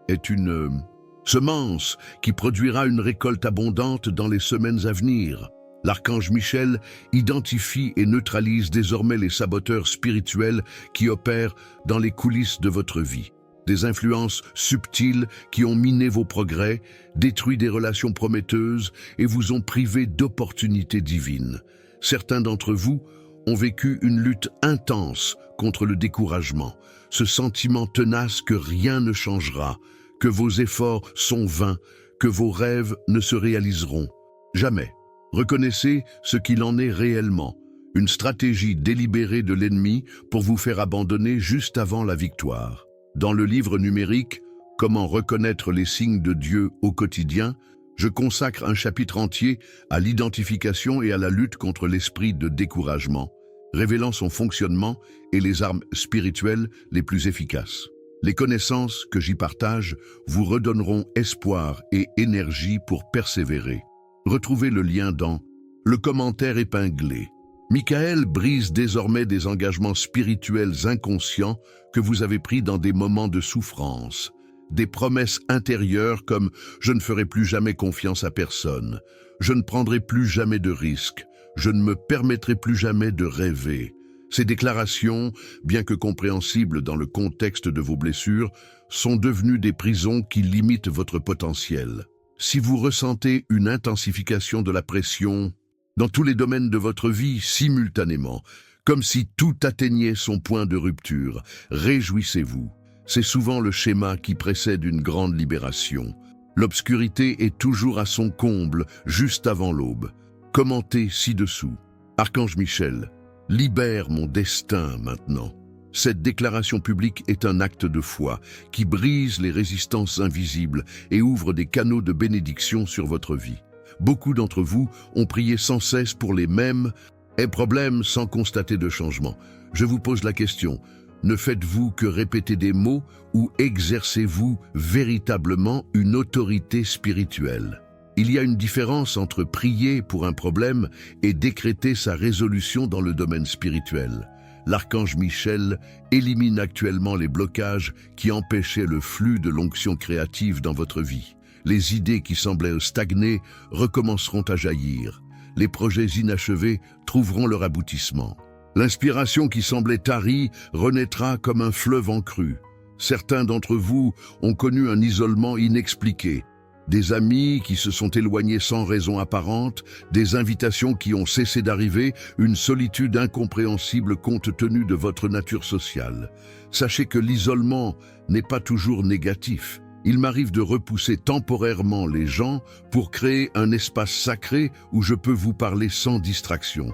est une semence qui produira une récolte abondante dans les semaines à venir. L'archange Michel identifie et neutralise désormais les saboteurs spirituels qui opèrent dans les coulisses de votre vie. Des influences subtiles qui ont miné vos progrès, détruit des relations prometteuses et vous ont privé d'opportunités divines. Certains d'entre vous ont vécu une lutte intense contre le découragement, ce sentiment tenace que rien ne changera, que vos efforts sont vains, que vos rêves ne se réaliseront jamais. Reconnaissez ce qu'il en est réellement, une stratégie délibérée de l'ennemi pour vous faire abandonner juste avant la victoire. Dans le livre numérique « Comment reconnaître les signes de Dieu au quotidien », je consacre un chapitre entier à l'identification et à la lutte contre l'esprit de découragement, révélant son fonctionnement et les armes spirituelles les plus efficaces. Les connaissances que j'y partage vous redonneront espoir et énergie pour persévérer. Retrouvez le lien dans le commentaire épinglé. Michael brise désormais des engagements spirituels inconscients que vous avez pris dans des moments de souffrance. Des promesses intérieures comme « je ne ferai plus jamais confiance à personne »,« je ne prendrai plus jamais de risques »,« je ne me permettrai plus jamais de rêver ». Ces déclarations, bien que compréhensibles dans le contexte de vos blessures, sont devenues des prisons qui limitent votre potentiel. Si vous ressentez une intensification de la pression dans tous les domaines de votre vie simultanément, comme si tout atteignait son point de rupture, réjouissez-vous. C'est souvent le schéma qui précède une grande libération. L'obscurité est toujours à son comble, juste avant l'aube. Commentez ci-dessous. Archange Michel, libère mon destin maintenant. Cette déclaration publique est un acte de foi qui brise les résistances invisibles et ouvre des canaux de bénédiction sur votre vie. Beaucoup d'entre vous ont prié sans cesse pour les mêmes problèmes sans constater de changement. Je vous pose la question, Ne faites-vous que répéter des mots ou exercez-vous véritablement une autorité spirituelle? Il y a une différence entre prier pour un problème et décréter sa résolution dans le domaine spirituel. L'archange Michel élimine actuellement les blocages qui empêchaient le flux de l'onction créative dans votre vie. Les idées qui semblaient stagner recommenceront à jaillir. Les projets inachevés trouveront leur aboutissement. L'inspiration qui semblait tarie renaîtra comme un fleuve en crue. Certains d'entre vous ont connu un isolement inexpliqué. Des amis qui se sont éloignés sans raison apparente, des invitations qui ont cessé d'arriver, une solitude incompréhensible compte tenu de votre nature sociale. Sachez que l'isolement n'est pas toujours négatif. Il m'arrive de repousser temporairement les gens pour créer un espace sacré où je peux vous parler sans distraction.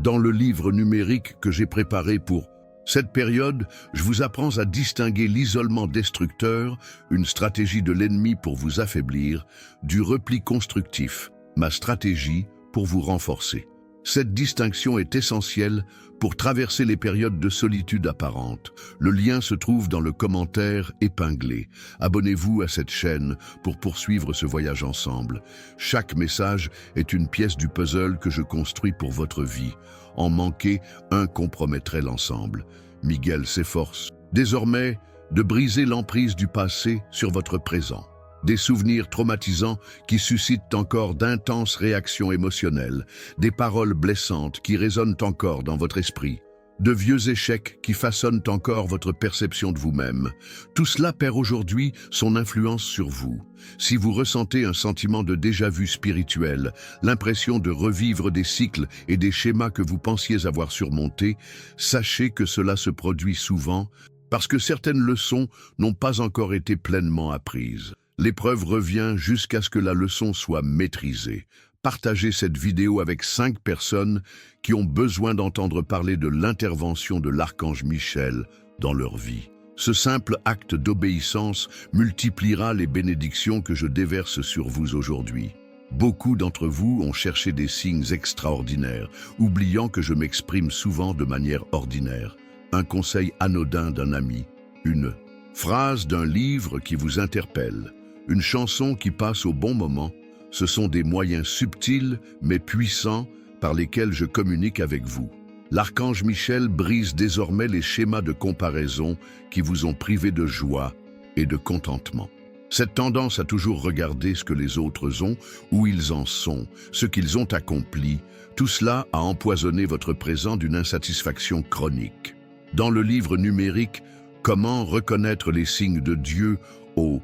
Dans le livre numérique que j'ai préparé pour cette période, je vous apprends à distinguer l'isolement destructeur, une stratégie de l'ennemi pour vous affaiblir, du repli constructif, ma stratégie pour vous renforcer. Cette distinction est essentielle pour traverser les périodes de solitude apparente. Le lien se trouve dans le commentaire épinglé. Abonnez-vous à cette chaîne pour poursuivre ce voyage ensemble. Chaque message est une pièce du puzzle que je construis pour votre vie. En manquer un compromettrait l'ensemble. Miguel s'efforce désormais de briser l'emprise du passé sur votre présent. Des souvenirs traumatisants qui suscitent encore d'intenses réactions émotionnelles, des paroles blessantes qui résonnent encore dans votre esprit, de vieux échecs qui façonnent encore votre perception de vous-même. Tout cela perd aujourd'hui son influence sur vous. Si vous ressentez un sentiment de déjà-vu spirituel, l'impression de revivre des cycles et des schémas que vous pensiez avoir surmontés, sachez que cela se produit souvent parce que certaines leçons n'ont pas encore été pleinement apprises. L'épreuve revient jusqu'à ce que la leçon soit maîtrisée. Partagez cette vidéo avec 5 personnes qui ont besoin d'entendre parler de l'intervention de l'archange Michel dans leur vie. Ce simple acte d'obéissance multipliera les bénédictions que je déverse sur vous aujourd'hui. Beaucoup d'entre vous ont cherché des signes extraordinaires, oubliant que je m'exprime souvent de manière ordinaire. Un conseil anodin d'un ami, une phrase d'un livre qui vous interpelle, une chanson qui passe au bon moment, ce sont des moyens subtils mais puissants par lesquels je communique avec vous. L'archange Michel brise désormais les schémas de comparaison qui vous ont privé de joie et de contentement. Cette tendance à toujours regarder ce que les autres ont, où ils en sont, ce qu'ils ont accompli, tout cela a empoisonné votre présent d'une insatisfaction chronique. Dans le livre numérique « Comment reconnaître les signes de Dieu au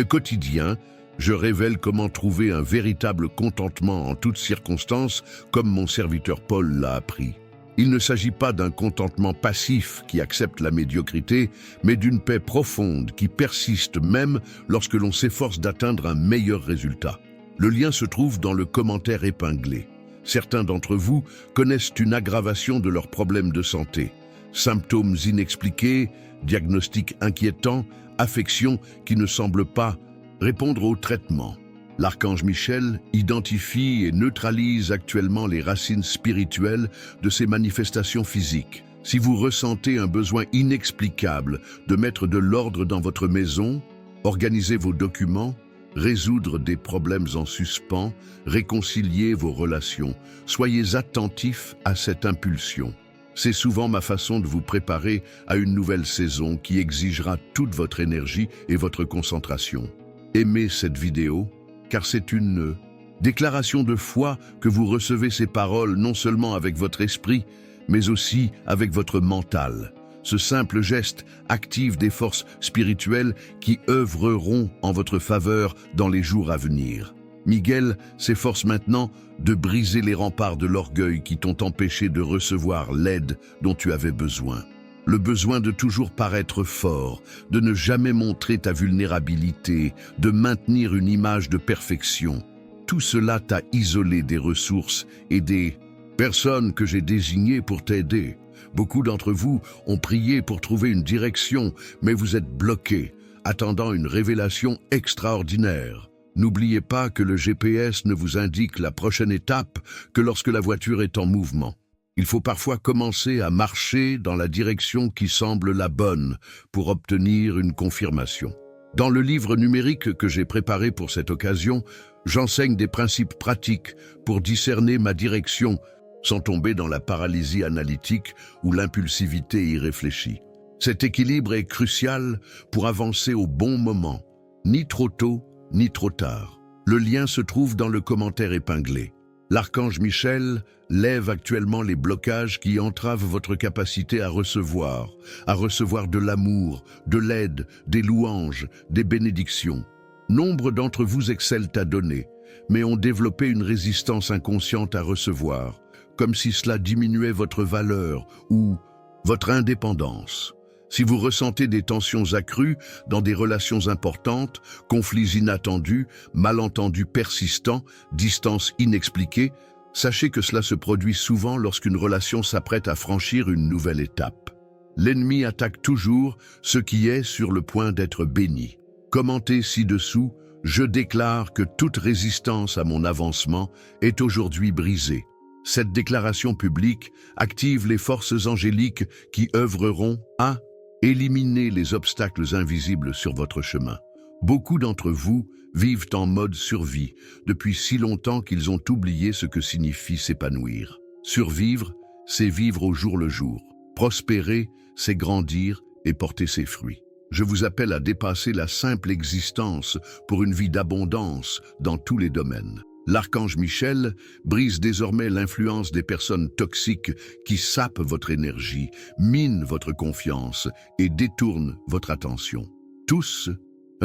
quotidien », je révèle comment trouver un véritable contentement en toutes circonstances, comme mon serviteur Paul l'a appris. Il ne s'agit pas d'un contentement passif qui accepte la médiocrité, mais d'une paix profonde qui persiste même lorsque l'on s'efforce d'atteindre un meilleur résultat. Le lien se trouve dans le commentaire épinglé. Certains d'entre vous connaissent une aggravation de leurs problèmes de santé. Symptômes inexpliqués, diagnostics inquiétants, affections qui ne semblent pas répondre au traitement. L'archange Michel identifie et neutralise actuellement les racines spirituelles de ces manifestations physiques. Si vous ressentez un besoin inexplicable de mettre de l'ordre dans votre maison, organiser vos documents, résoudre des problèmes en suspens, réconcilier vos relations, soyez attentifs à cette impulsion. C'est souvent ma façon de vous préparer à une nouvelle saison qui exigera toute votre énergie et votre concentration. Aimez cette vidéo, car c'est une déclaration de foi que vous recevez ces paroles non seulement avec votre esprit, mais aussi avec votre mental. Ce simple geste active des forces spirituelles qui œuvreront en votre faveur dans les jours à venir. Miguel s'efforce maintenant de briser les remparts de l'orgueil qui t'ont empêché de recevoir l'aide dont tu avais besoin. Le besoin de toujours paraître fort, de ne jamais montrer ta vulnérabilité, de maintenir une image de perfection. Tout cela t'a isolé des ressources et des personnes que j'ai désignées pour t'aider. Beaucoup d'entre vous ont prié pour trouver une direction, mais vous êtes bloqués, attendant une révélation extraordinaire. N'oubliez pas que le GPS ne vous indique la prochaine étape que lorsque la voiture est en mouvement. Il faut parfois commencer à marcher dans la direction qui semble la bonne pour obtenir une confirmation. Dans le livre numérique que j'ai préparé pour cette occasion, j'enseigne des principes pratiques pour discerner ma direction sans tomber dans la paralysie analytique ou l'impulsivité irréfléchie. Cet équilibre est crucial pour avancer au bon moment, ni trop tôt, ni trop tard. Le lien se trouve dans le commentaire épinglé. L'archange Michel lève actuellement les blocages qui entravent votre capacité à recevoir de l'amour, de l'aide, des louanges, des bénédictions. Nombre d'entre vous excellent à donner, mais ont développé une résistance inconsciente à recevoir, comme si cela diminuait votre valeur ou votre indépendance. Si vous ressentez des tensions accrues dans des relations importantes, conflits inattendus, malentendus persistants, distances inexpliquées, sachez que cela se produit souvent lorsqu'une relation s'apprête à franchir une nouvelle étape. L'ennemi attaque toujours ce qui est sur le point d'être béni. Commentez ci-dessous, je déclare que toute résistance à mon avancement est aujourd'hui brisée. Cette déclaration publique active les forces angéliques qui œuvreront à éliminer les obstacles invisibles sur votre chemin. Beaucoup d'entre vous vivent en mode survie depuis si longtemps qu'ils ont oublié ce que signifie s'épanouir. Survivre, c'est vivre au jour le jour. Prospérer, c'est grandir et porter ses fruits. Je vous appelle à dépasser la simple existence pour une vie d'abondance dans tous les domaines. L'archange Michel brise désormais l'influence des personnes toxiques qui sapent votre énergie, minent votre confiance et détournent votre attention. Tous,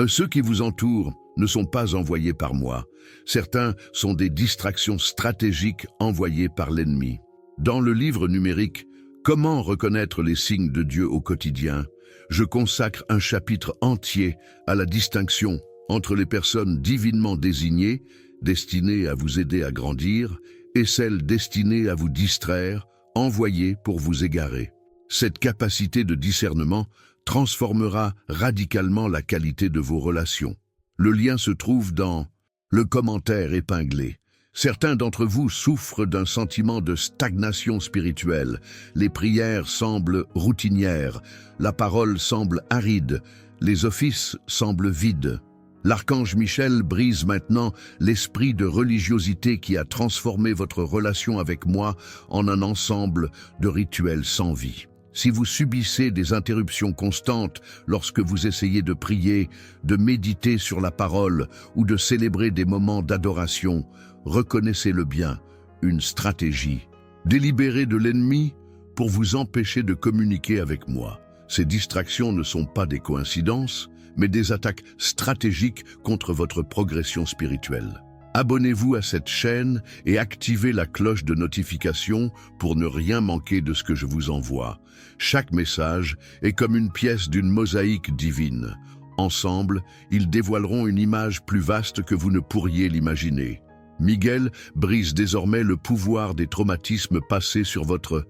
ceux qui vous entourent, ne sont pas envoyés par moi. Certains sont des distractions stratégiques envoyées par l'ennemi. Dans le livre numérique « Comment reconnaître les signes de Dieu au quotidien ?» je consacre un chapitre entier à la distinction entre les personnes divinement désignées, destinées à vous aider à grandir, et celles destinées à vous distraire, envoyées pour vous égarer. Cette capacité de discernement transformera radicalement la qualité de vos relations. Le lien se trouve dans le commentaire épinglé. Certains d'entre vous souffrent d'un sentiment de stagnation spirituelle. Les prières semblent routinières, la parole semble aride, les offices semblent vides. L'archange Michel brise maintenant l'esprit de religiosité qui a transformé votre relation avec moi en un ensemble de rituels sans vie. Si vous subissez des interruptions constantes lorsque vous essayez de prier, de méditer sur la parole ou de célébrer des moments d'adoration, reconnaissez-le bien, une stratégie délibérée de l'ennemi pour vous empêcher de communiquer avec moi. Ces distractions ne sont pas des coïncidences, mais des attaques stratégiques contre votre progression spirituelle. Abonnez-vous à cette chaîne et activez la cloche de notification pour ne rien manquer de ce que je vous envoie. Chaque message est comme une pièce d'une mosaïque divine. Ensemble, ils dévoileront une image plus vaste que vous ne pourriez l'imaginer. Miguel brise désormais le pouvoir des traumatismes passés sur votre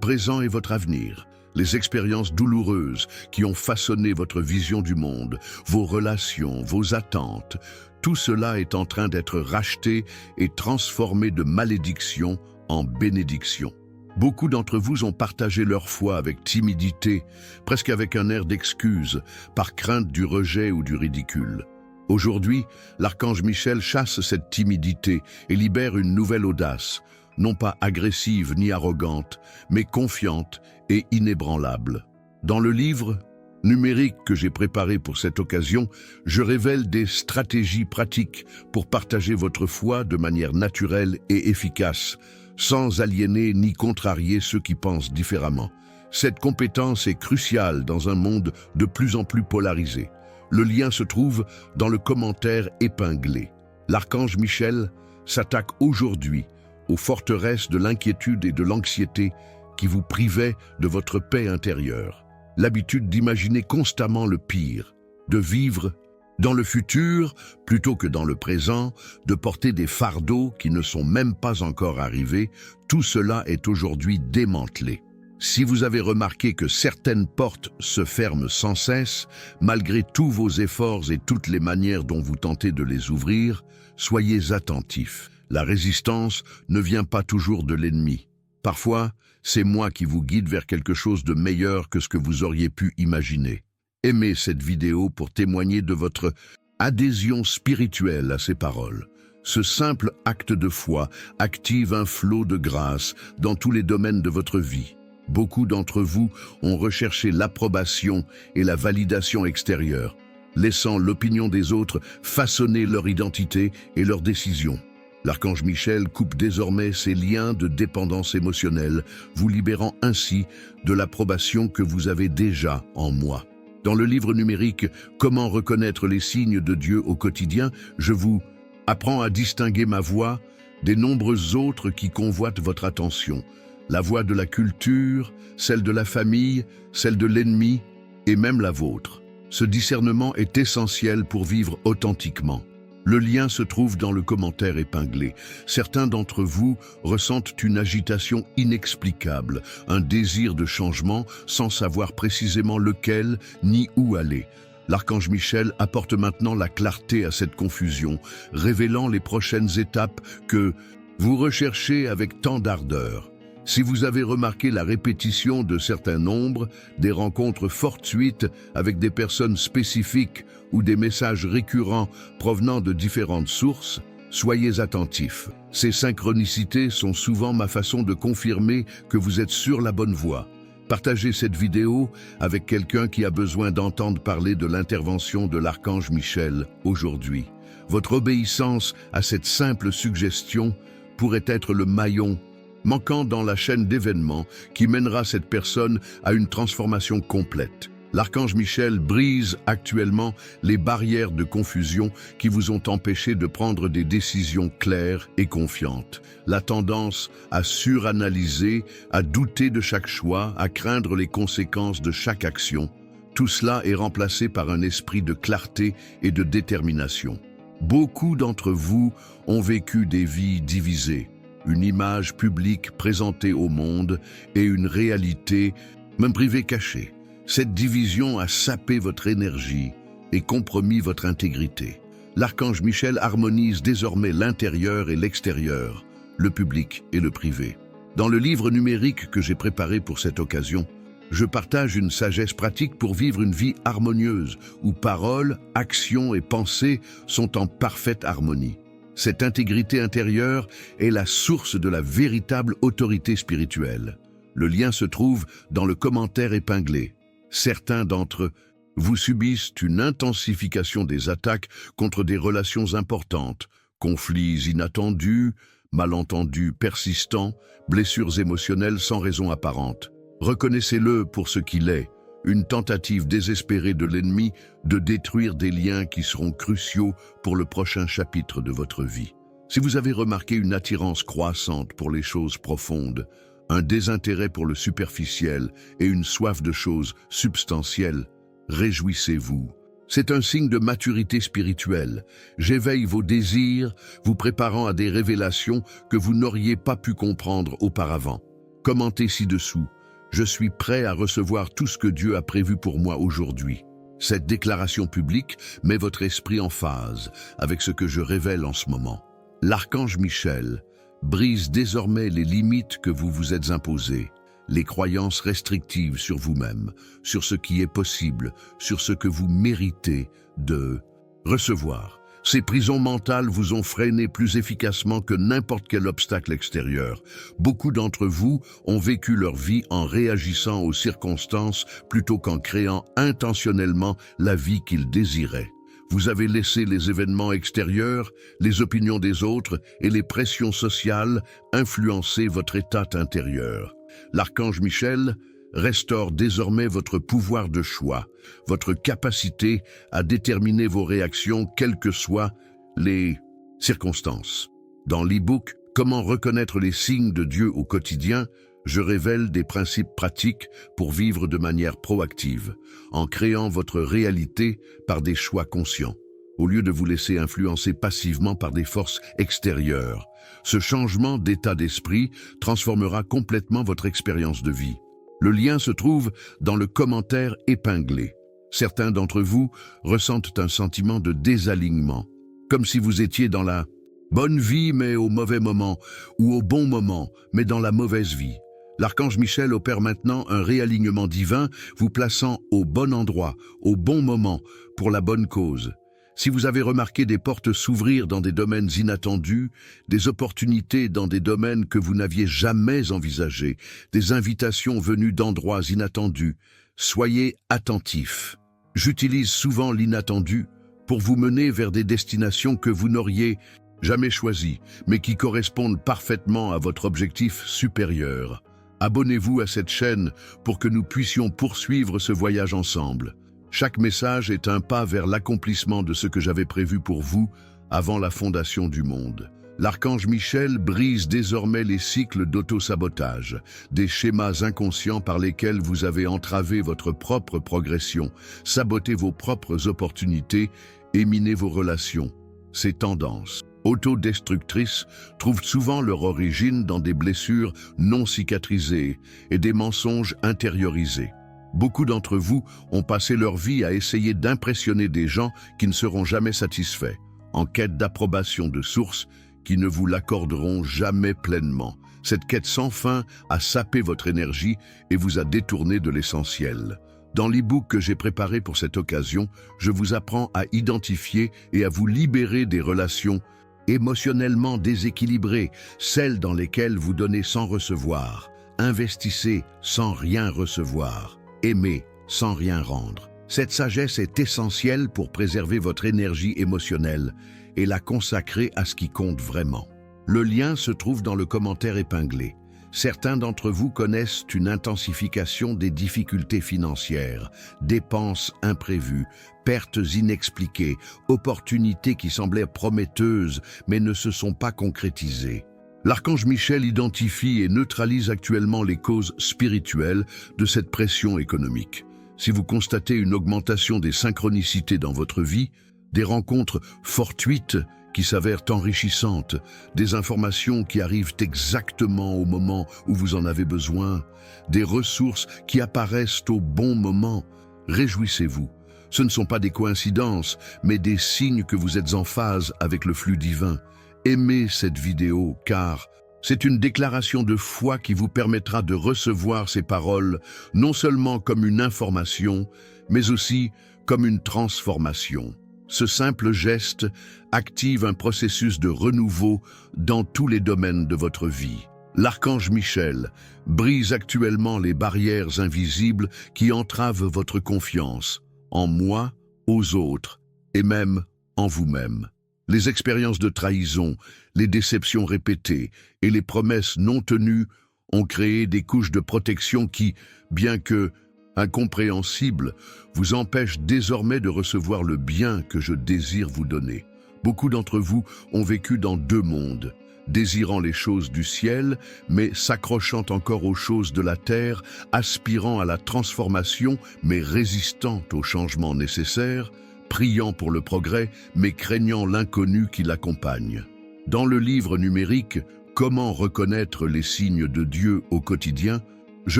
présent et votre avenir. Les expériences douloureuses qui ont façonné votre vision du monde, vos relations, vos attentes, tout cela est en train d'être racheté et transformé de malédiction en bénédiction. Beaucoup d'entre vous ont partagé leur foi avec timidité, presque avec un air d'excuse, par crainte du rejet ou du ridicule. Aujourd'hui, l'archange Michel chasse cette timidité et libère une nouvelle audace, non pas agressive ni arrogante, mais confiante et inébranlable. Dans le livre numérique que j'ai préparé pour cette occasion, je révèle des stratégies pratiques pour partager votre foi de manière naturelle et efficace, sans aliéner ni contrarier ceux qui pensent différemment. Cette compétence est cruciale dans un monde de plus en plus polarisé. Le lien se trouve dans le commentaire épinglé. L'archange Michel s'attaque aujourd'hui aux forteresses de l'inquiétude et de l'anxiété qui vous privaient de votre paix intérieure. L'habitude d'imaginer constamment le pire, de vivre dans le futur plutôt que dans le présent, de porter des fardeaux qui ne sont même pas encore arrivés, tout cela est aujourd'hui démantelé. Si vous avez remarqué que certaines portes se ferment sans cesse, malgré tous vos efforts et toutes les manières dont vous tentez de les ouvrir, soyez attentifs. La résistance ne vient pas toujours de l'ennemi. Parfois, c'est moi qui vous guide vers quelque chose de meilleur que ce que vous auriez pu imaginer. Aimez cette vidéo pour témoigner de votre adhésion spirituelle à ces paroles. Ce simple acte de foi active un flot de grâce dans tous les domaines de votre vie. Beaucoup d'entre vous ont recherché l'approbation et la validation extérieure, laissant l'opinion des autres façonner leur identité et leurs décisions. L'archange Michel coupe désormais ces liens de dépendance émotionnelle, vous libérant ainsi de l'approbation que vous avez déjà en moi. Dans le livre numérique « Comment reconnaître les signes de Dieu au quotidien », je vous apprends à distinguer ma voix des nombreuses autres qui convoitent votre attention. La voix de la culture, celle de la famille, celle de l'ennemi et même la vôtre. Ce discernement est essentiel pour vivre authentiquement. Le lien se trouve dans le commentaire épinglé. Certains d'entre vous ressentent une agitation inexplicable, un désir de changement sans savoir précisément lequel ni où aller. L'archange Michel apporte maintenant la clarté à cette confusion, révélant les prochaines étapes que vous recherchez avec tant d'ardeur. Si vous avez remarqué la répétition de certains nombres, des rencontres fortuites avec des personnes spécifiques ou des messages récurrents provenant de différentes sources, soyez attentifs. Ces synchronicités sont souvent ma façon de confirmer que vous êtes sur la bonne voie. Partagez cette vidéo avec quelqu'un qui a besoin d'entendre parler de l'intervention de l'archange Michel aujourd'hui. Votre obéissance à cette simple suggestion pourrait être le maillon manquant dans la chaîne d'événements qui mènera cette personne à une transformation complète. L'archange Michel brise actuellement les barrières de confusion qui vous ont empêché de prendre des décisions claires et confiantes. La tendance à suranalyser, à douter de chaque choix, à craindre les conséquences de chaque action, tout cela est remplacé par un esprit de clarté et de détermination. Beaucoup d'entre vous ont vécu des vies divisées, une image publique présentée au monde et une réalité, même privée, cachée. Cette division a sapé votre énergie et compromis votre intégrité. L'archange Michel harmonise désormais l'intérieur et l'extérieur, le public et le privé. Dans le livre numérique que j'ai préparé pour cette occasion, je partage une sagesse pratique pour vivre une vie harmonieuse, où paroles, actions et pensées sont en parfaite harmonie. Cette intégrité intérieure est la source de la véritable autorité spirituelle. Le lien se trouve dans le commentaire épinglé. Certains d'entre vous subissent une intensification des attaques contre des relations importantes, conflits inattendus, malentendus persistants, blessures émotionnelles sans raison apparente. Reconnaissez-le pour ce qu'il est, une tentative désespérée de l'ennemi de détruire des liens qui seront cruciaux pour le prochain chapitre de votre vie. Si vous avez remarqué une attirance croissante pour les choses profondes, un désintérêt pour le superficiel et une soif de choses substantielles, réjouissez-vous. C'est un signe de maturité spirituelle. J'éveille vos désirs, vous préparant à des révélations que vous n'auriez pas pu comprendre auparavant. Commentez ci-dessous. Je suis prêt à recevoir tout ce que Dieu a prévu pour moi aujourd'hui. Cette déclaration publique met votre esprit en phase avec ce que je révèle en ce moment. L'archange Michel brise désormais les limites que vous vous êtes imposées, les croyances restrictives sur vous-même, sur ce qui est possible, sur ce que vous méritez de recevoir. Ces prisons mentales vous ont freiné plus efficacement que n'importe quel obstacle extérieur. Beaucoup d'entre vous ont vécu leur vie en réagissant aux circonstances plutôt qu'en créant intentionnellement la vie qu'ils désiraient. Vous avez laissé les événements extérieurs, les opinions des autres et les pressions sociales influencer votre état intérieur. L'archange Michel restaure désormais votre pouvoir de choix, votre capacité à déterminer vos réactions, quelles que soient les circonstances. Dans l'e-book « Comment reconnaître les signes de Dieu au quotidien », je révèle des principes pratiques pour vivre de manière proactive, en créant votre réalité par des choix conscients, au lieu de vous laisser influencer passivement par des forces extérieures. Ce changement d'état d'esprit transformera complètement votre expérience de vie. Le lien se trouve dans le commentaire épinglé. Certains d'entre vous ressentent un sentiment de désalignement, comme si vous étiez dans la Bonne vie, mais au mauvais moment, ou au bon moment, mais dans la mauvaise vie. L'archange Michel opère maintenant un réalignement divin, vous plaçant au bon endroit, au bon moment, pour la bonne cause. Si vous avez remarqué des portes s'ouvrir dans des domaines inattendus, des opportunités dans des domaines que vous n'aviez jamais envisagés, des invitations venues d'endroits inattendus, soyez attentifs. J'utilise souvent l'inattendu pour vous mener vers des destinations que vous n'auriez jamais choisies, mais qui correspondent parfaitement à votre objectif supérieur. Abonnez-vous à cette chaîne pour que nous puissions poursuivre ce voyage ensemble. Chaque message est un pas vers l'accomplissement de ce que j'avais prévu pour vous avant la fondation du monde. L'archange Michel brise désormais les cycles d'auto-sabotage, des schémas inconscients par lesquels vous avez entravé votre propre progression, saboté vos propres opportunités et miné vos relations. Ces tendances autodestructrices trouvent souvent leur origine dans des blessures non cicatrisées et des mensonges intériorisés. Beaucoup d'entre vous ont passé leur vie à essayer d'impressionner des gens qui ne seront jamais satisfaits, en quête d'approbation de sources qui ne vous l'accorderont jamais pleinement. Cette quête sans fin a sapé votre énergie et vous a détourné de l'essentiel. Dans l'e-book que j'ai préparé pour cette occasion, je vous apprends à identifier et à vous libérer des relations émotionnellement déséquilibrées, celles dans lesquelles vous donnez sans recevoir, investissez sans rien recevoir, aimez sans rien rendre. Cette sagesse est essentielle pour préserver votre énergie émotionnelle et la consacrer à ce qui compte vraiment. Le lien se trouve dans le commentaire épinglé. Certains d'entre vous connaissent une intensification des difficultés financières, dépenses imprévues, pertes inexpliquées, opportunités qui semblaient prometteuses mais ne se sont pas concrétisées. L'archange Michel identifie et neutralise actuellement les causes spirituelles de cette pression économique. Si vous constatez une augmentation des synchronicités dans votre vie, des rencontres fortuites qui s'avèrent enrichissantes, des informations qui arrivent exactement au moment où vous en avez besoin, des ressources qui apparaissent au bon moment, réjouissez-vous. Ce ne sont pas des coïncidences, mais des signes que vous êtes en phase avec le flux divin. Aimez cette vidéo car c'est une déclaration de foi qui vous permettra de recevoir ces paroles non seulement comme une information, mais aussi comme une transformation. Ce simple geste active un processus de renouveau dans tous les domaines de votre vie. L'archange Michel brise actuellement les barrières invisibles qui entravent votre confiance en moi, aux autres et même en vous-même. Les expériences de trahison, les déceptions répétées et les promesses non tenues ont créé des couches de protection qui, bien que incompréhensibles, vous empêchent désormais de recevoir le bien que je désire vous donner. Beaucoup d'entre vous ont vécu dans deux mondes, désirant les choses du ciel, mais s'accrochant encore aux choses de la terre, aspirant à la transformation, mais résistant aux changements nécessaires, priant pour le progrès, mais craignant l'inconnu qui l'accompagne. Dans le livre numérique « Comment reconnaître les signes de Dieu au quotidien », je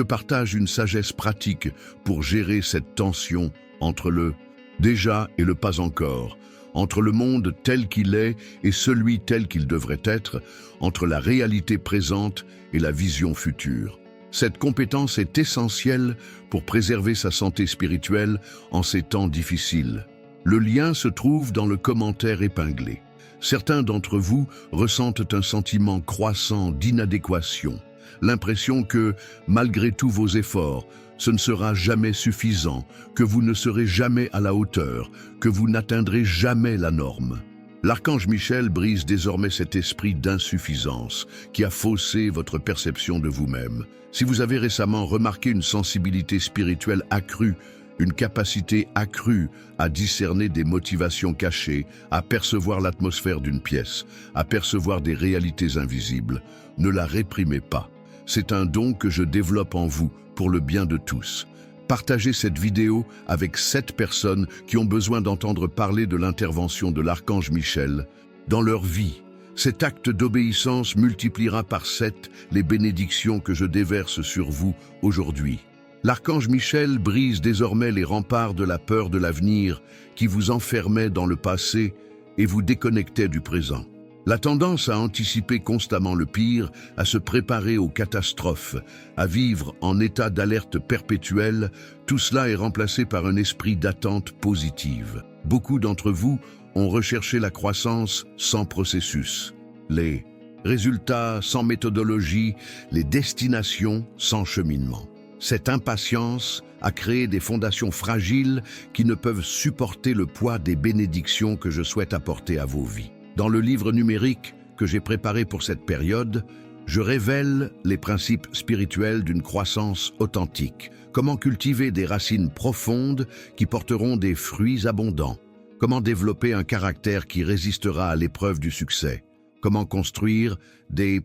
partage une sagesse pratique pour gérer cette tension entre le « déjà » et le « pas encore », entre le monde tel qu'il est et celui tel qu'il devrait être, entre la réalité présente et la vision future. Cette compétence est essentielle pour préserver sa santé spirituelle en ces temps difficiles. Le lien se trouve dans le commentaire épinglé. Certains d'entre vous ressentent un sentiment croissant d'inadéquation, l'impression que, malgré tous vos efforts, ce ne sera jamais suffisant, que vous ne serez jamais à la hauteur, que vous n'atteindrez jamais la norme. L'archange Michel brise désormais cet esprit d'insuffisance qui a faussé votre perception de vous-même. Si vous avez récemment remarqué une sensibilité spirituelle accrue, une capacité accrue à discerner des motivations cachées, à percevoir l'atmosphère d'une pièce, à percevoir des réalités invisibles, ne la réprimez pas. C'est un don que je développe en vous pour le bien de tous. Partagez cette vidéo avec 7 personnes qui ont besoin d'entendre parler de l'intervention de l'archange Michel dans leur vie. Cet acte d'obéissance multipliera par 7 les bénédictions que je déverse sur vous aujourd'hui. L'archange Michel brise désormais les remparts de la peur de l'avenir qui vous enfermaient dans le passé et vous déconnectaient du présent. La tendance à anticiper constamment le pire, à se préparer aux catastrophes, à vivre en état d'alerte perpétuelle, tout cela est remplacé par un esprit d'attente positive. Beaucoup d'entre vous ont recherché la croissance sans processus, les résultats sans méthodologie, les destinations sans cheminement. Cette impatience a créé des fondations fragiles qui ne peuvent supporter le poids des bénédictions que je souhaite apporter à vos vies. Dans le livre numérique que j'ai préparé pour cette période, je révèle les principes spirituels d'une croissance authentique. Comment cultiver des racines profondes qui porteront des fruits abondants. Comment développer un caractère qui résistera à l'épreuve du succès. Comment construire des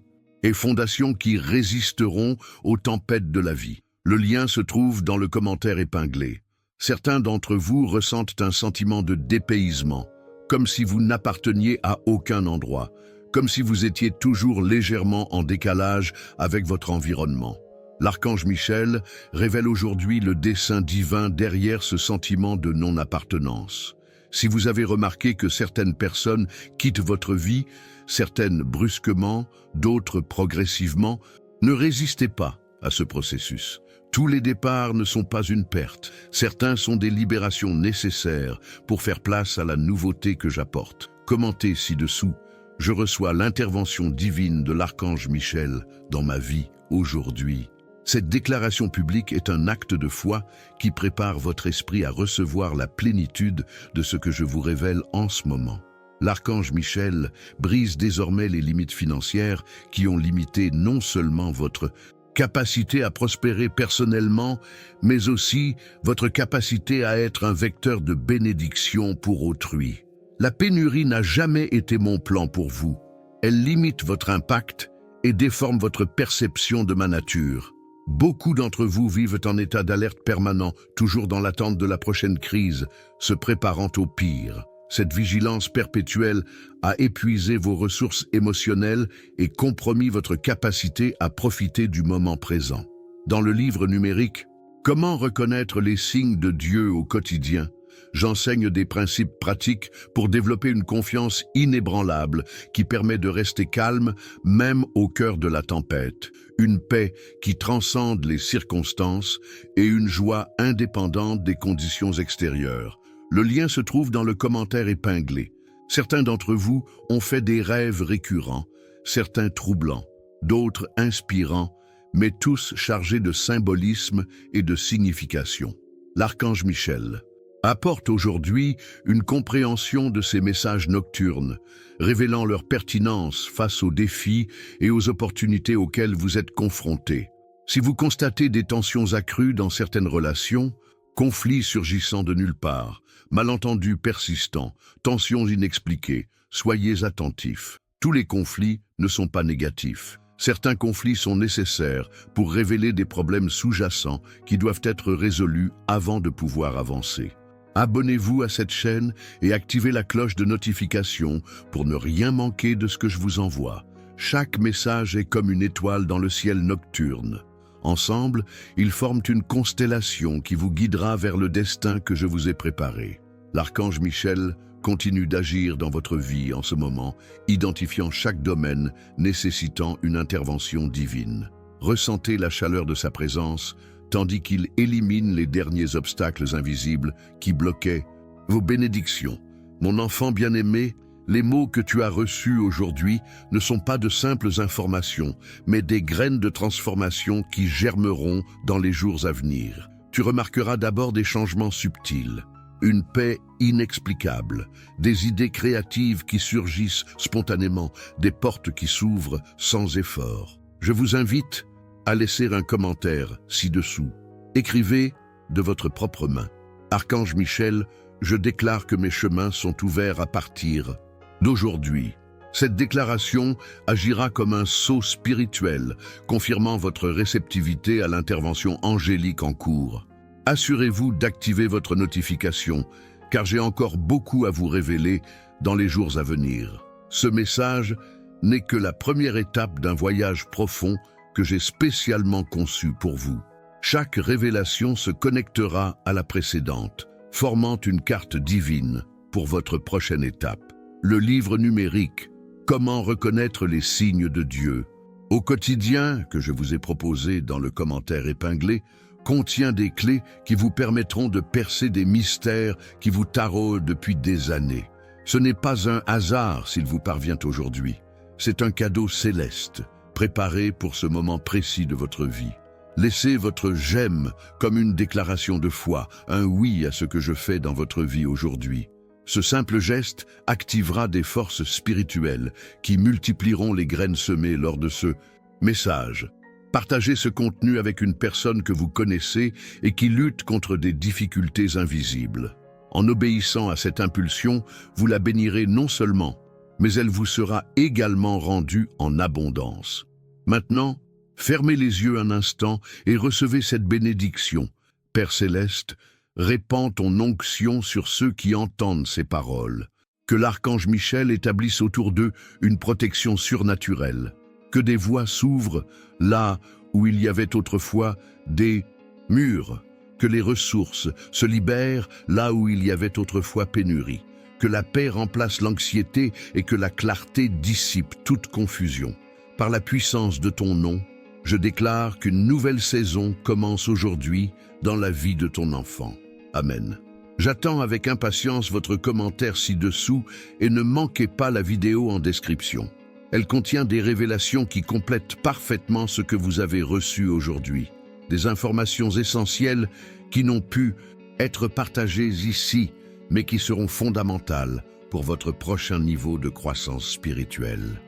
fondations qui résisteront aux tempêtes de la vie. Le lien se trouve dans le commentaire épinglé. Certains d'entre vous ressentent un sentiment de dépaysement, comme si vous n'apparteniez à aucun endroit, comme si vous étiez toujours légèrement en décalage avec votre environnement. L'archange Michel révèle aujourd'hui le dessein divin derrière ce sentiment de non-appartenance. Si vous avez remarqué que certaines personnes quittent votre vie, certaines brusquement, d'autres progressivement, ne résistez pas à ce processus. Tous les départs ne sont pas une perte. Certains sont des libérations nécessaires pour faire place à la nouveauté que j'apporte. Commentez ci-dessous. Je reçois l'intervention divine de l'archange Michel dans ma vie aujourd'hui. Cette déclaration publique est un acte de foi qui prépare votre esprit à recevoir la plénitude de ce que je vous révèle en ce moment. L'archange Michel brise désormais les limites financières qui ont limité non seulement votre capacité à prospérer personnellement, mais aussi votre capacité à être un vecteur de bénédiction pour autrui. La pénurie n'a jamais été mon plan pour vous. Elle limite votre impact et déforme votre perception de ma nature. Beaucoup d'entre vous vivent en état d'alerte permanent, toujours dans l'attente de la prochaine crise, se préparant au pire. Cette vigilance perpétuelle a épuisé vos ressources émotionnelles et compromis votre capacité à profiter du moment présent. Dans le livre numérique « Comment reconnaître les signes de Dieu au quotidien ?» j'enseigne des principes pratiques pour développer une confiance inébranlable qui permet de rester calme même au cœur de la tempête, une paix qui transcende les circonstances et une joie indépendante des conditions extérieures. Le lien se trouve dans le commentaire épinglé. Certains d'entre vous ont fait des rêves récurrents, certains troublants, d'autres inspirants, mais tous chargés de symbolisme et de signification. L'archange Michel apporte aujourd'hui une compréhension de ces messages nocturnes, révélant leur pertinence face aux défis et aux opportunités auxquelles vous êtes confrontés. Si vous constatez des tensions accrues dans certaines relations, conflits surgissant de nulle part, malentendus persistants, tensions inexpliquées, soyez attentifs. Tous les conflits ne sont pas négatifs. Certains conflits sont nécessaires pour révéler des problèmes sous-jacents qui doivent être résolus avant de pouvoir avancer. Abonnez-vous à cette chaîne et activez la cloche de notification pour ne rien manquer de ce que je vous envoie. Chaque message est comme une étoile dans le ciel nocturne. Ensemble, ils forment une constellation qui vous guidera vers le destin que je vous ai préparé. L'archange Michel continue d'agir dans votre vie en ce moment, identifiant chaque domaine nécessitant une intervention divine. Ressentez la chaleur de sa présence, tandis qu'il élimine les derniers obstacles invisibles qui bloquaient vos bénédictions. Mon enfant bien-aimé, les mots que tu as reçus aujourd'hui ne sont pas de simples informations, mais des graines de transformation qui germeront dans les jours à venir. Tu remarqueras d'abord des changements subtils, une paix inexplicable, des idées créatives qui surgissent spontanément, des portes qui s'ouvrent sans effort. Je vous invite à laisser un commentaire ci-dessous. Écrivez de votre propre main. Archange Michel, je déclare que mes chemins sont ouverts à partir d'aujourd'hui. Cette déclaration agira comme un sceau spirituel, confirmant votre réceptivité à l'intervention angélique en cours. Assurez-vous d'activer votre notification, car j'ai encore beaucoup à vous révéler dans les jours à venir. Ce message n'est que la première étape d'un voyage profond que j'ai spécialement conçu pour vous. Chaque révélation se connectera à la précédente, formant une carte divine pour votre prochaine étape. Le livre numérique « Comment reconnaître les signes de Dieu? Au quotidien, que je vous ai proposé dans le commentaire épinglé, contient des clés qui vous permettront de percer des mystères qui vous taraudent depuis des années. Ce n'est pas un hasard s'il vous parvient aujourd'hui. C'est un cadeau céleste, préparé pour ce moment précis de votre vie. Laissez votre j'aime comme une déclaration de foi, un oui à ce que je fais dans votre vie aujourd'hui. Ce simple geste activera des forces spirituelles qui multiplieront les graines semées lors de ce message. Partagez ce contenu avec une personne que vous connaissez et qui lutte contre des difficultés invisibles. En obéissant à cette impulsion, vous la bénirez non seulement, mais elle vous sera également rendue en abondance. Maintenant, fermez les yeux un instant et recevez cette bénédiction. Père céleste, répands ton onction sur ceux qui entendent ces paroles. Que l'archange Michel établisse autour d'eux une protection surnaturelle. Que des voies s'ouvrent là où il y avait autrefois des murs. Que les ressources se libèrent là où il y avait autrefois pénurie. Que la paix remplace l'anxiété et que la clarté dissipe toute confusion. Par la puissance de ton nom, je déclare qu'une nouvelle saison commence aujourd'hui dans la vie de ton enfant. Amen. J'attends avec impatience votre commentaire ci-dessous et ne manquez pas la vidéo en description. Elle contient des révélations qui complètent parfaitement ce que vous avez reçu aujourd'hui. Des informations essentielles qui n'ont pu être partagées ici, mais qui seront fondamentales pour votre prochain niveau de croissance spirituelle.